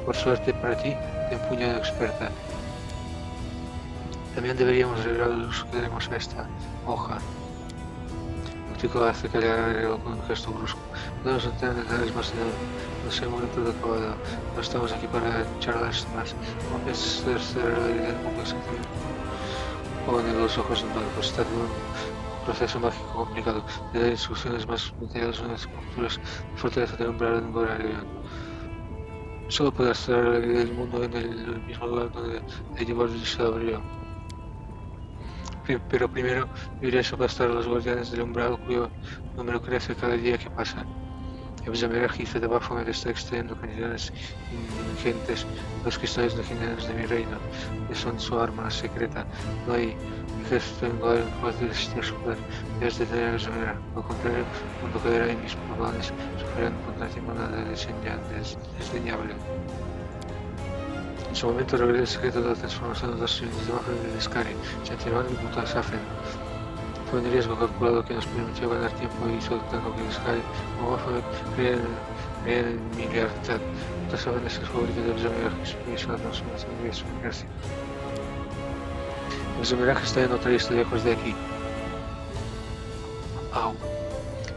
Por suerte para ti, te empuño de experta. También deberíamos revelar el uso que daremos a esta hoja. Hace que le agregó con un gesto brusco. Podemos obtener detalles más en ese momento de acabado. No estamos aquí para charlar más. ¿Cómo piensas cerrar la idea del mundo excepcional? Pone los ojos en blanco. Está en un proceso mágico complicado. Le da instrucciones más detalladas a unas culturas de fortaleza de umbral en horario. Solo podrás cerrar la idea del mundo en el mismo lugar donde le llevó el abrió. Pero primero iré a aplastar a los guardianes del umbral cuyo número crece cada día que pasa. El jefe de Baphomet está extrayendo cantidades ingentes de los cristales legendarios de mi reino, que son su arma secreta. No hay ejército en lugar capaz de resistir su poder. Debes detener a Zamera. Al contrario, cuando quedará en mis planes, sufrirán contra ti manera desdeñable. En su momento revelé el secreto de la transformación de los uniones debajo del Escari, Chantirán y Punta Safen. Fue un riesgo calculado que nos permitió ganar tiempo y soltando que el Escari, como Baphomet, creía en mi lealtad. Punta Safen es el favorito de Zamera que supervisó la transformación de su ejército. El Zamera está en otra isla lejos de aquí. Au.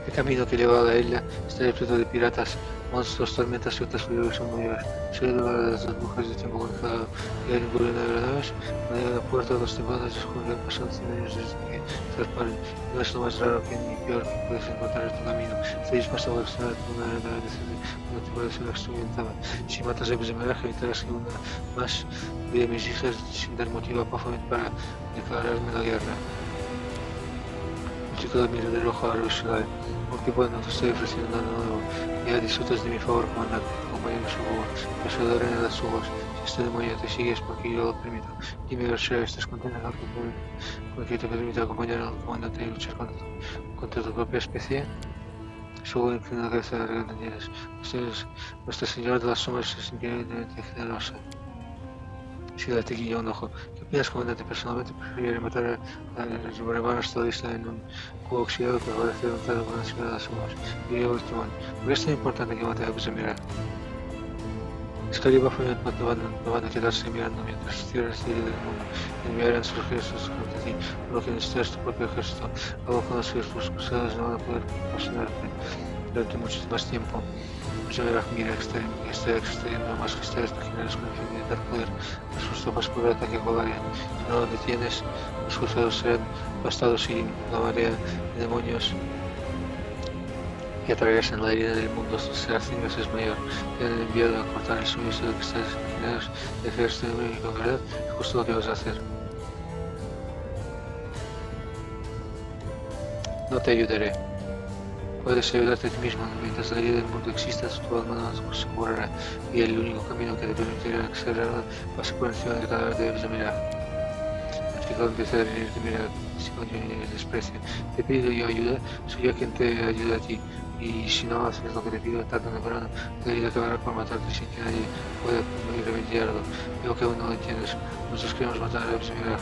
El camino que lleva a la isla está repleto de piratas, monstruos, tormentas y otras figuras muy soy de las mujeres de tiempo congelado y hay ninguna de las naves. En la puerta de los templados descubre han pasado 100 años desde que zarparon. No es lo más raro ni peor que puedes encontrar en tu camino. Estoy dispuesto a evolucionar con una tripulación experimentada. Si matas a Bzemeraje, evitarás que una más de mis hijas sin dar motivo a Baphomet para declararme la guerra. El chico mira de rojo a Roshilai. Porque bueno, te estoy ofreciendo nada nuevo. Ya disfrutas de mi favor, comandante. Acompáñame su boba. Yo soy la reina de las uvas. Si este demonio te sigue es porque yo lo permito. Dime, Roshilai, ¿estás contenta con que te permita acompañar al comandante y luchar contra tu propia especie? Su inclina la cabeza de regañadientes. Nuestra señora de las sombras es increíblemente generosa. Si la te guiña un ojo, que Mientras comandante personalmente prefiere matar a los hermanos terroristas en un cubo oxidado que parece montado con una ciudad de humos. Y digo, Ultron, ¿por qué es tan importante que mate a Bessemira? Excalibur fue no van a quedarse mirando mientras tierras del mundo enviarán sus ejércitos contra ti, por lo que necesitas tu propio ejército. Algo con los tus cruzados no van a poder proporcionarte durante mucho más tiempo. Bessemira mira está extrayendo más cristales legionarios con el fin de dar poder a sus tropas por el ataque a Golarion. Si no lo detienes, los cruzados serán aplastados y una marea de demonios que atraviesan la herida del mundo será 100 veces mayor. Te han enviado a cortar el suministro de cristales legionarios de ejército enemigo, ¿verdad? Es justo lo que vas a hacer. No te ayudaré. Puedes ayudarte a ti mismo. Mientras la herida del mundo exista, tu alma no se curará. Y el único camino que te permitirá accederla pasa por encima del cadáver de Bessamira. El chico empieza a reírte, mira, sin odio ni desprecio. Te pido yo ayuda, soy yo quien te ayuda a ti. Y si no haces lo que te pido, tarde o temprano te diré que acabará por matarte sin que nadie pueda remediarlo. Veo que aún no lo entiendes. Nosotros queremos matar a Bessamira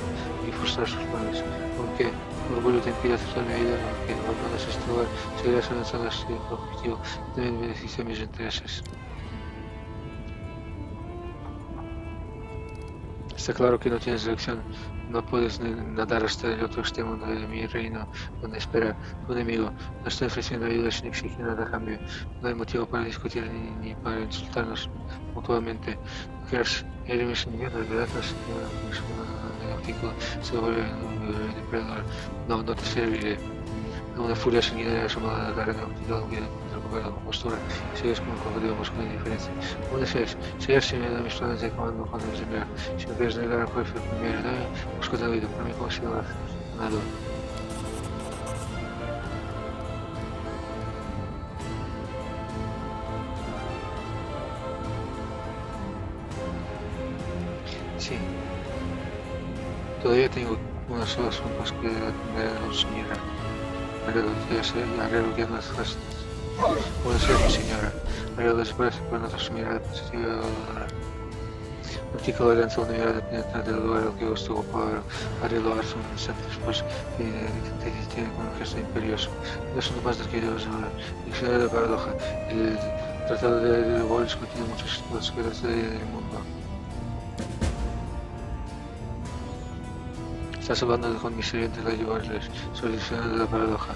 y frustrar sus planes. Aunque orgullo te impide aceptar mi ayuda, aunque no abandones este lugar, seguirás avanzando hacia el objetivo y también beneficia mis intereses. Está claro que no tienes elección, no puedes nadar hasta el otro extremo de mi reino, donde espera tu enemigo. No estoy ofreciendo ayuda sin exigir nada a cambio. No hay motivo para discutir ni para insultarnos mutuamente. No quieras herir mis sentimientos, ¿verdad? No sé que mi artículo se vuelve un depredador. No, no te serviré. Una furia sanguinaria asomada a la cara neocristiana olvida recuperar la compostura y sigues como un cocodrilo con indiferencia. Como desees, sigues sin miedo a mis planes de comando cuando los enviar. Si no quieres negar a cualquier primer daño, busca la vida. Para mí como si lo has ganado. Sí, todavía tengo unas solas sombras que atender a los señora. Arreglo que las restas. Puede ser mi señora. Arreglo desaparece por no asumir la positiva dolorosa. Practica la danza una mirada penetrante del lugar al que os tocó arreglo un instante después que tiene con un gesto imperioso. No son más del que yo os hablar. Diccionario de paradoja. El tratado de Boris contiene muchas cosas que las del mundo. Estás hablando con mis sirvientes de ayudarles sobre el diccionario de la paradoja.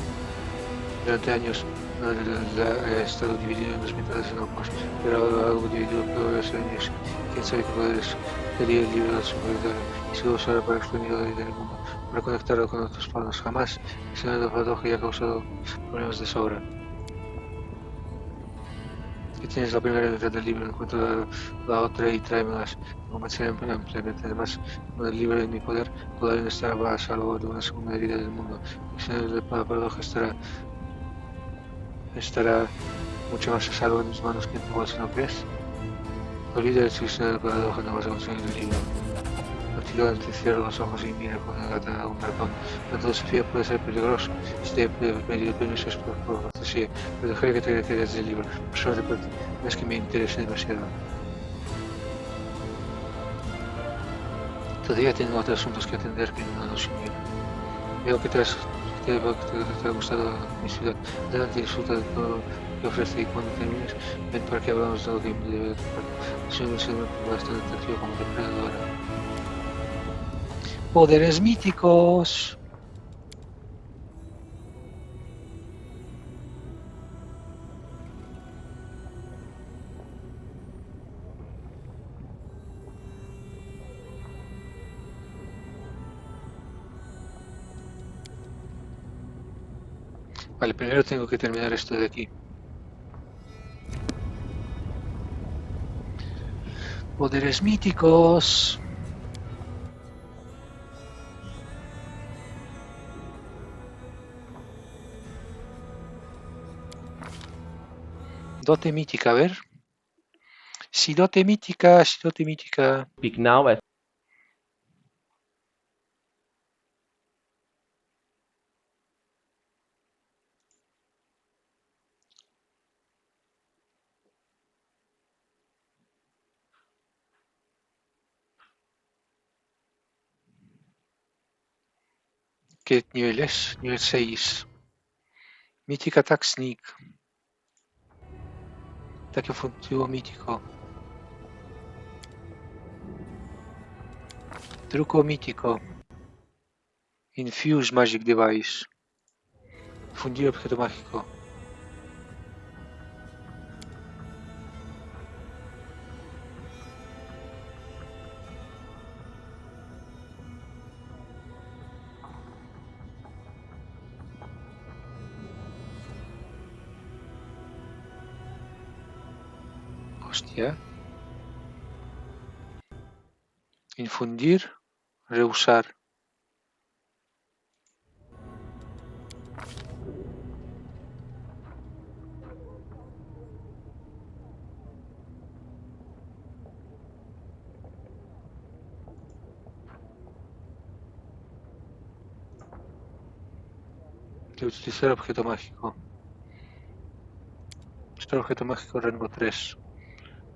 Durante años he estado dividido en dos mitades enormes, pero ahora algo dividido por los años. Quién sabe qué poderes tenía el libro de su territorio y se lo usará para expandir la vida del mundo, para conectarlo con otros planos. Jamás el de la paradoja ya ha causado problemas de sobra. Que tienes la primera letra del libro, encuentra la otra y tráemelas. Me convenceré ampliamente. Además, con el libro en mi poder, Golarion estará a salvo de una segunda herida del mundo. El diccionario de la paradoja estará mucho más a salvo en mis manos que en tu bolsa, ¿no crees? Olvida el diccionario de paradoja, no vas a conseguir el libro. Prácticamente cierra los ojos y mira con la gata a un ratón. La filosofía puede ser peligroso si te pedido permiso es por cortesía, pero dejaré que te retires del libro. Por suerte por ti, no es que me interese demasiado. Todavía tengo otros asuntos que atender que no los míos. Veo que te ha gustado mi ciudad. Adelante, disfruta de todo lo que ofrece y cuando termines, ven para que hablamos de lo que me debe de ocupar. Soy un ser bastante atractivo como depredadora. Poderes míticos. Vale, primero tengo que terminar esto de aquí. Poderes míticos. Dote mítica, a ver. Si dote mítica, si dote mítica. Speak now as ¿Qué nivel es? Nivel 6. Mythic Attack Sneak. Ataque furtivo mítico. Truco mítico. Infuse Magic Device. Fundir objeto mágico. Hostia. Infundir. Reusar. Utilizar objeto mágico. Este objeto mágico rango 3.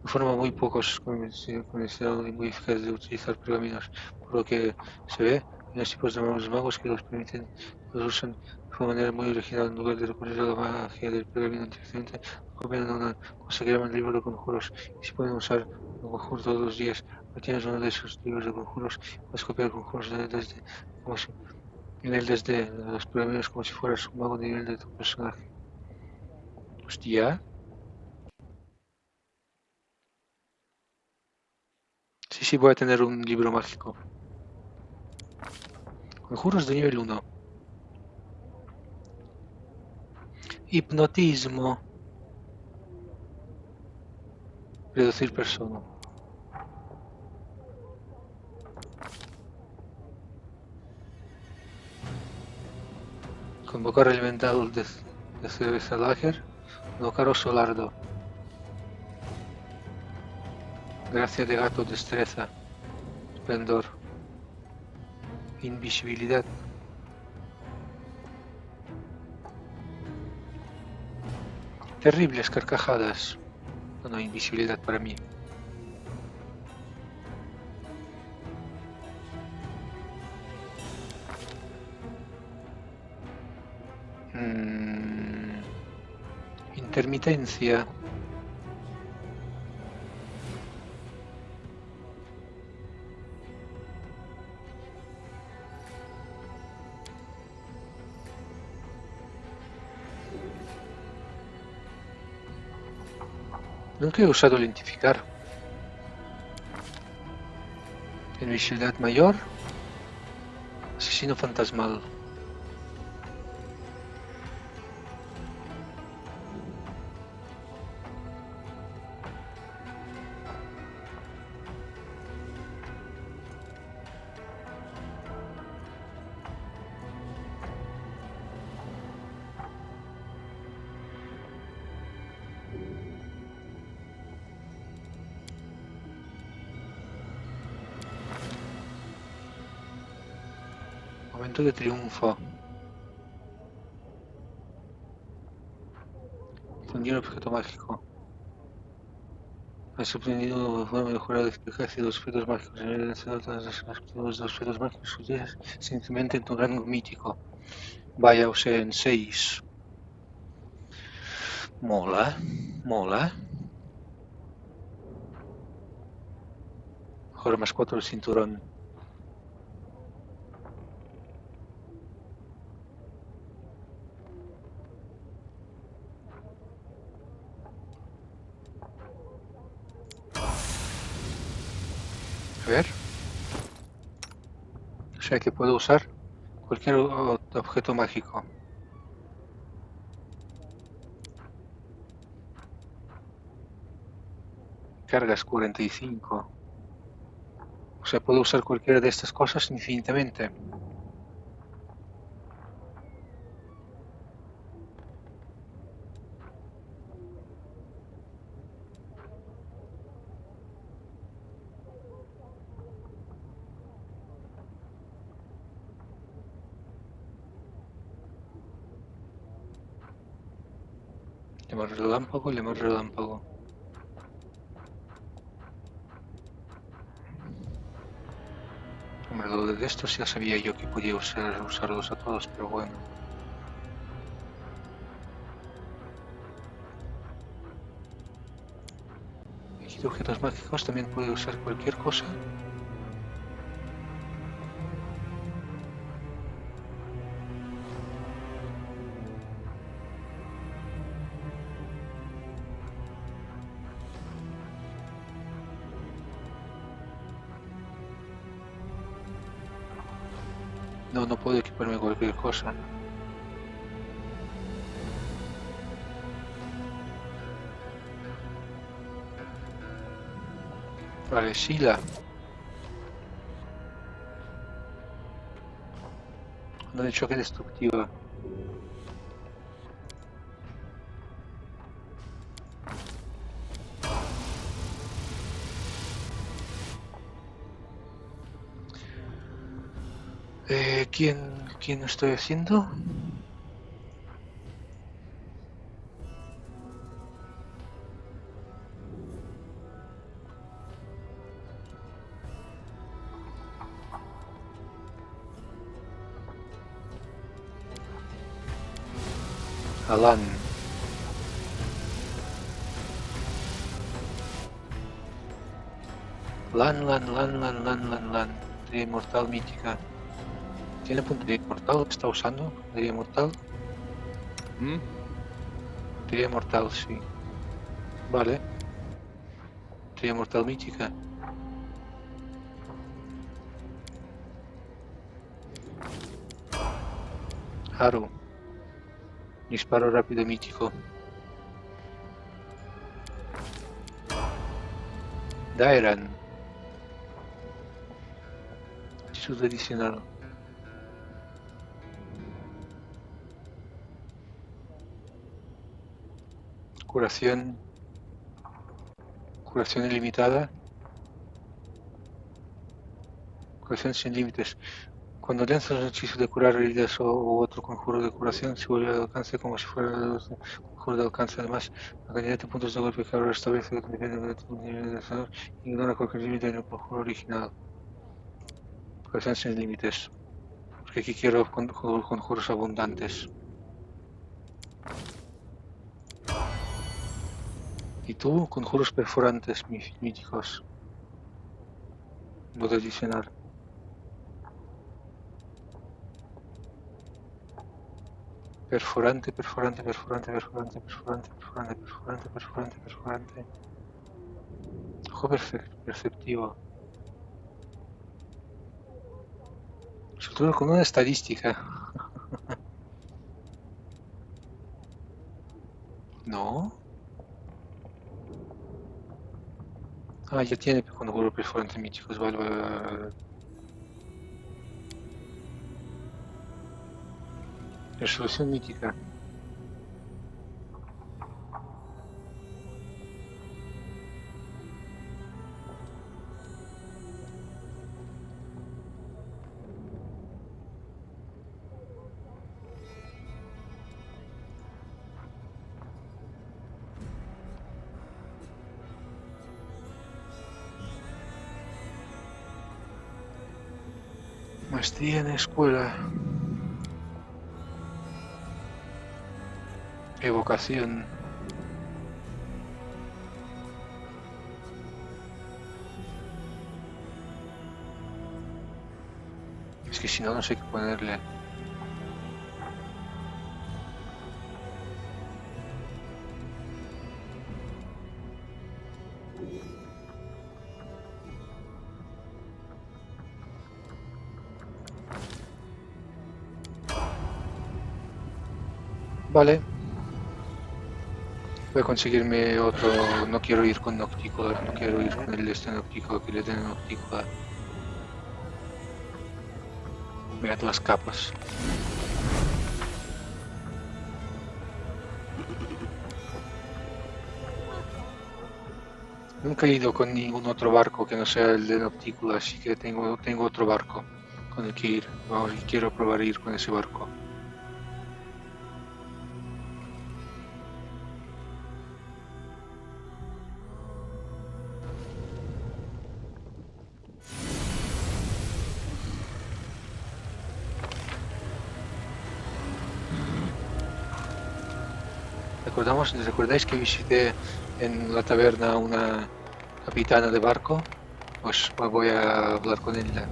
De forma muy pocos convencional y muy eficaz de utilizar pergaminos, por lo que se ve, hay unos tipos de magos que los permiten, los usan de una manera muy original en lugar de recurrir a la magia del pergamino directamente, copian una cosa que llaman libro de conjuros y se pueden usar un conjuro todos los días. Tienes uno de esos libros de conjuros, puedes copiar conjuros desde, como si, desde los pergaminos como si fueras un mago de nivel de tu personaje. Hostia. Sí, voy a tener un libro mágico. Conjuros de nivel 1. Hipnotismo. Reducir persona. Convocar elemental de cerveza lager. Convocar oso lardo. Gracia de gato, destreza. Esplendor. Invisibilidad. Terribles carcajadas. No, invisibilidad para mí. Intermitencia. Nunca he usado identificar. Invisibilidad mayor. Asesino fantasmal. Momento de triunfo. Fundir objeto mágico. Ha sorprendido fue mejorar la eficacia de los objetos mágicos. El nivel de todas las activos de los objetos mágicos que utilizas se incrementa en tu rango mítico. Vaya, o sea, en 6. Mola, mola. Ahora más 4 el cinturón. A ver. O sea que puedo usar cualquier objeto mágico. Cargas 45. O sea, puedo usar cualquiera de estas cosas infinitamente. Lemon relámpago, lemon relámpago. Hombre, lo de estos ya sabía yo que podía usarlos a todos, pero bueno. Aquí de objetos mágicos también puede usar cualquier cosa. No, no puedo equiparme cualquier cosa. Vale, Sila. Onda de choque destructiva. ¿Quién estoy haciendo? Alan. Lan. Puntería inmortal mítica. ¿Tiene puntería inmortal? ¿Está usando puntería inmortal? Puntería inmortal, sí. Vale. Puntería inmortal mítica. Haru. Disparo rápido mítico. Dairan. Actitud adicional. Curación. Curación ilimitada. Curación sin límites. Cuando lanzas un hechizo de curar heridas o otro conjuro de curación, se vuelve al alcance como si fuera un conjuro de alcance. Además, la cantidad de puntos de golpe que ahora establece depende de tu nivel de lanzador. Ignora cualquier límite en el conjuro original. Curación sin límites. Porque aquí quiero conjuros abundantes. Y tú, conjuros perforantes míticos. Modo adicional. Perforante. Ojo perceptivo. Sobre todo con una estadística. No. Ah, ya tiene conjuro perforante míticos. Vale. Resolución mítica. Maestría en escuela. Evocación. Es que si no, no sé qué ponerle. Vale. Voy a conseguirme otro. No quiero ir con Noctícola. No quiero ir con el de este Noctícola. Que le den Noctícola. Mira todas las capas. Nunca he ido con ningún otro barco que no sea el de Noctícola, así que tengo otro barco con el que ir. Vamos, y quiero probar ir con ese barco. ¿Recordáis que visité en la taberna una capitana de barco? Pues voy a hablar con ella.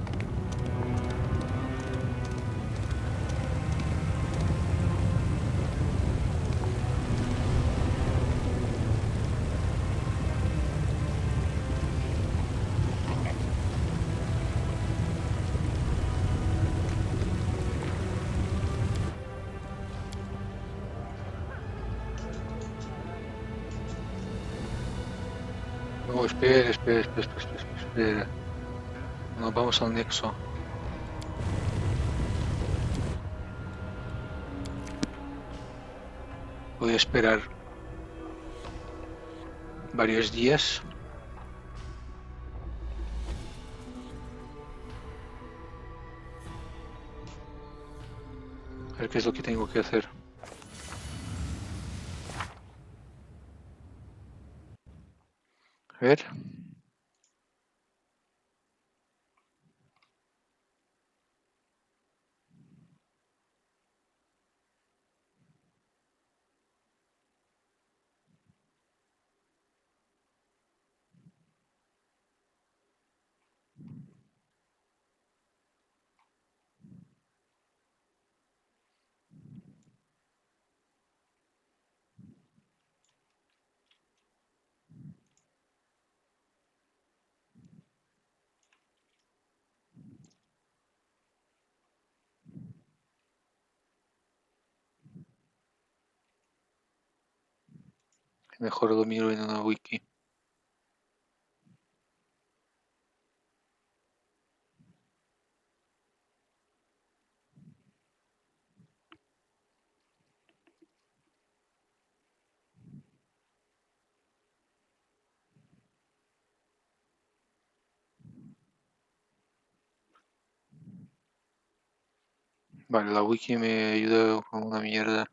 No, espera. No, vamos al nexo. Voy a esperar varios días. A ver qué es lo que tengo que hacer. A ver. Mejor lo miro en una wiki. Vale, la wiki me ayuda con una mierda.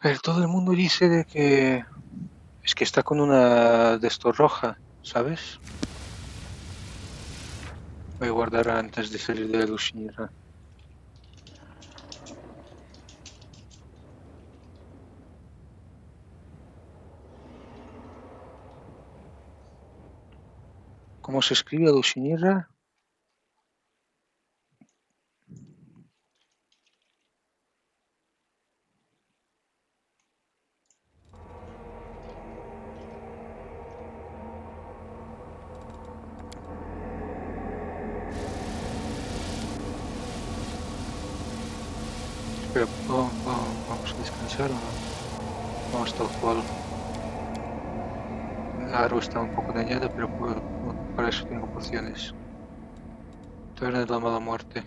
A ver, todo el mundo dice de que es que está con una de esto roja, ¿sabes? Voy a guardar antes de salir de la Lucinira. ¿Cómo se escribe Lucinira? Espera, vamos a descansar o no? Vamos tal cual. La arma está un poco dañada, pero para eso tengo pociones. Taberna de la mala muerte.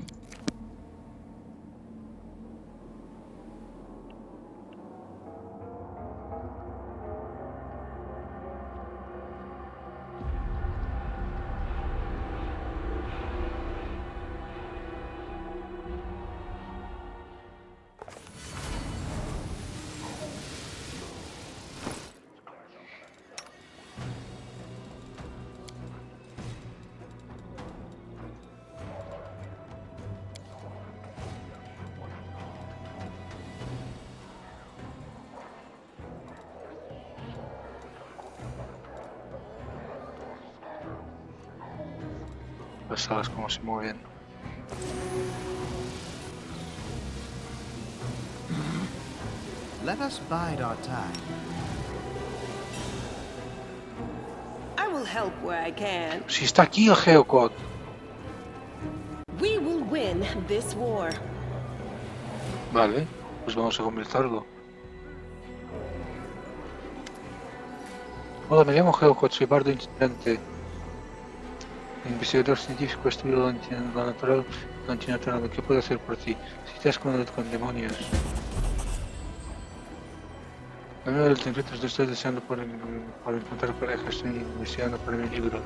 las salas como se mueven. Let us bide our time. I will help where I can. Si está aquí el Geocode. We will win this war. Vale, pues vamos a comenzarlo. Hola, me llamo Geocode, soy bardo itinerante. Investigador científico, estudio lo natural y lo antinatural. ¿Qué puedo hacer por ti? Si te has escondido con demonios. A mí del secreto estoy deseando por encontrar pareja, estoy investigando para mi libro.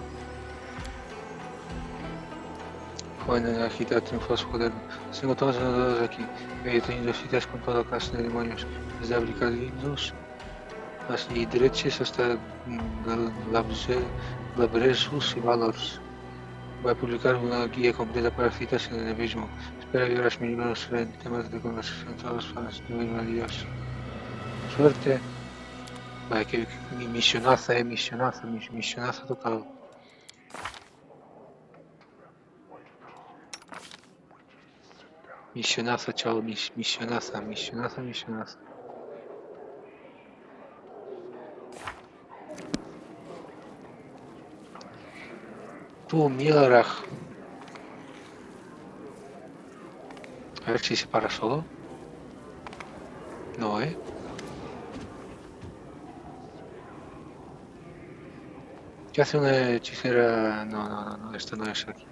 Joven en la agita triunfó su poder. Tengo todos los dados aquí. He tenido citas con toda clase de demonios, desde abricadillos y dereches hasta labresus y valors. Voy a publicar una guía completa para citas en el abismo. Espero que verás mi libro será en temas de conversación todos los fans de Dios. Suerte. Vale, que misionaza, misionaza total. Misionaza, chaval, misionaza. Tú, Mielaraj. A ver si se para solo. No, ¿eh? ¿Qué hace una hechicera? No, esta no es aquí.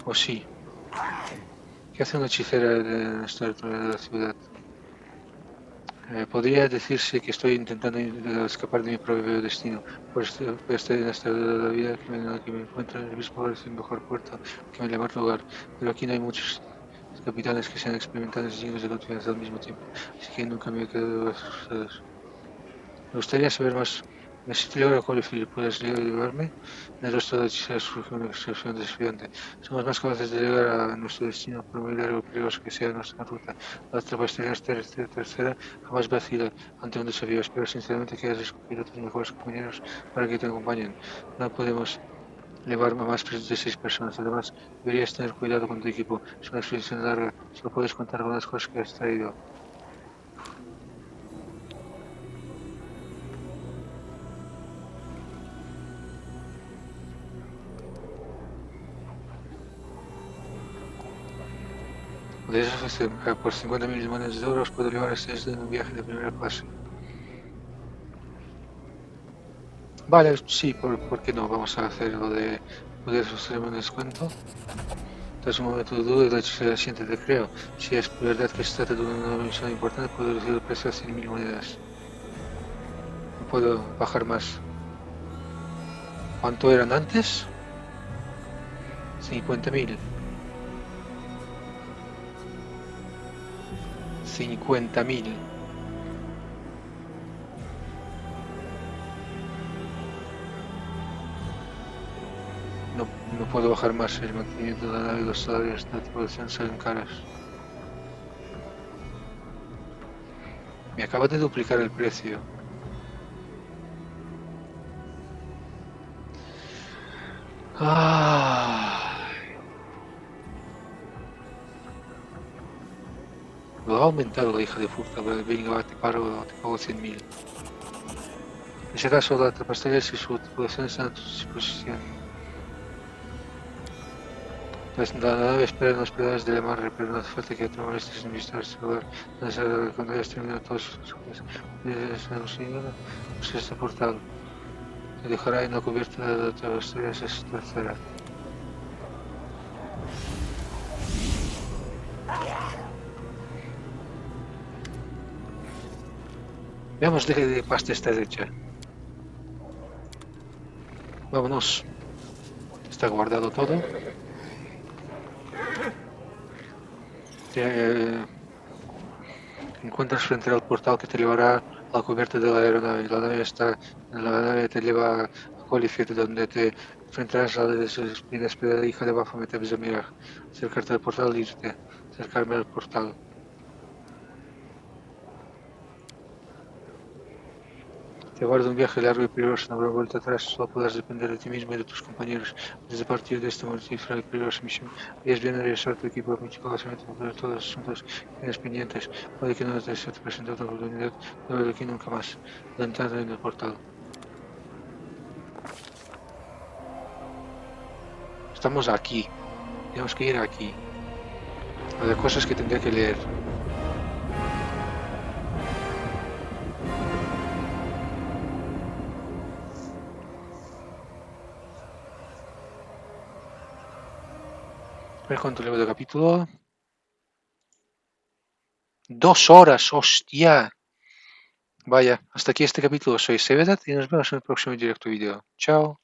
O sí. ¿Qué hace una hechicera en esta altura de la ciudad? Podría decirse que estoy intentando escapar de mi propio destino. Estoy en esta de la vida en la que me encuentro en el mismo lugar, es el mejor puerto que me llamar lugar. Pero aquí no hay muchos capitanes que sean experimentados y llenos de confianza al mismo tiempo. Así que nunca me he quedado asustados. Me gustaría saber más. Necesito llegar a Holyfield. ¿Puedes llevarme? En el resto de hechiceros surge una excepción desafiante. Somos más capaces de llegar a nuestro destino, por muy largo y peligroso que sea nuestra ruta. La tropa exterior tercera jamás vacila ante un desafío. Espero sinceramente que hayas escogido a tus mejores compañeros para que te acompañen. No podemos llevar a más de 6 personas. Además, deberías tener cuidado con tu equipo. Es una expedición larga. Solo puedes contar con las cosas que has traído. De esos, por 50.000 millones de euros puedo llevar desde un viaje de primera clase. Vale, sí, ¿por qué no? Vamos a hacer lo de poder hacerme un descuento. Tras un momento de duda, la hechicera siente, te creo. Si es verdad que se trata de una misión importante, puedo reducir el precio a 100.000 monedas. No puedo bajar más. ¿Cuánto eran antes? 50.000. 50.000. No puedo bajar más. El mantenimiento de la nave y los salarios de la tripulación salen caros. Me acaba de duplicar el precio. Lo ha aumentado la hija de puta. Venga, va, te pago 100.000. En ese caso, la trapastella y su tripulación están a tu disposición. La nave espera en los pedales de la mar, pero no hace falta que te molestes en visitar este lugar. Cuando hayas terminado todas sus cosas, pues este portal te dejará en la cubierta de la trapastella tercera. Veamos de qué pasta está hecha. Vámonos. Está guardado todo. Te encuentras frente al portal que te llevará a la cubierta de la aeronave. La nave te lleva a Holyfield, donde te enfrentarás a la despedida hija de Baphomet de mirar. Acercarte al portal e irte. Acercarme al portal. Te aguarda un viaje largo y peligroso, no habrá vuelta atrás, solo podrás depender de ti mismo y de tus compañeros. Antes de partir de esta mortífera y peligrosa misión, harías bien en regresar tu equipo meticulosamente para todos los asuntos que tienes pendientes. Puede que no te se te presente otra oportunidad de verlo aquí nunca más. Adentrando en el portal. Estamos aquí. Tenemos que ir aquí. Hay cosas que tendré que leer. A ver cuánto leo de capítulo. 2 horas, hostia. Vaya, hasta aquí este capítulo. Soy Sevedat y nos vemos en el próximo directo video. Chao.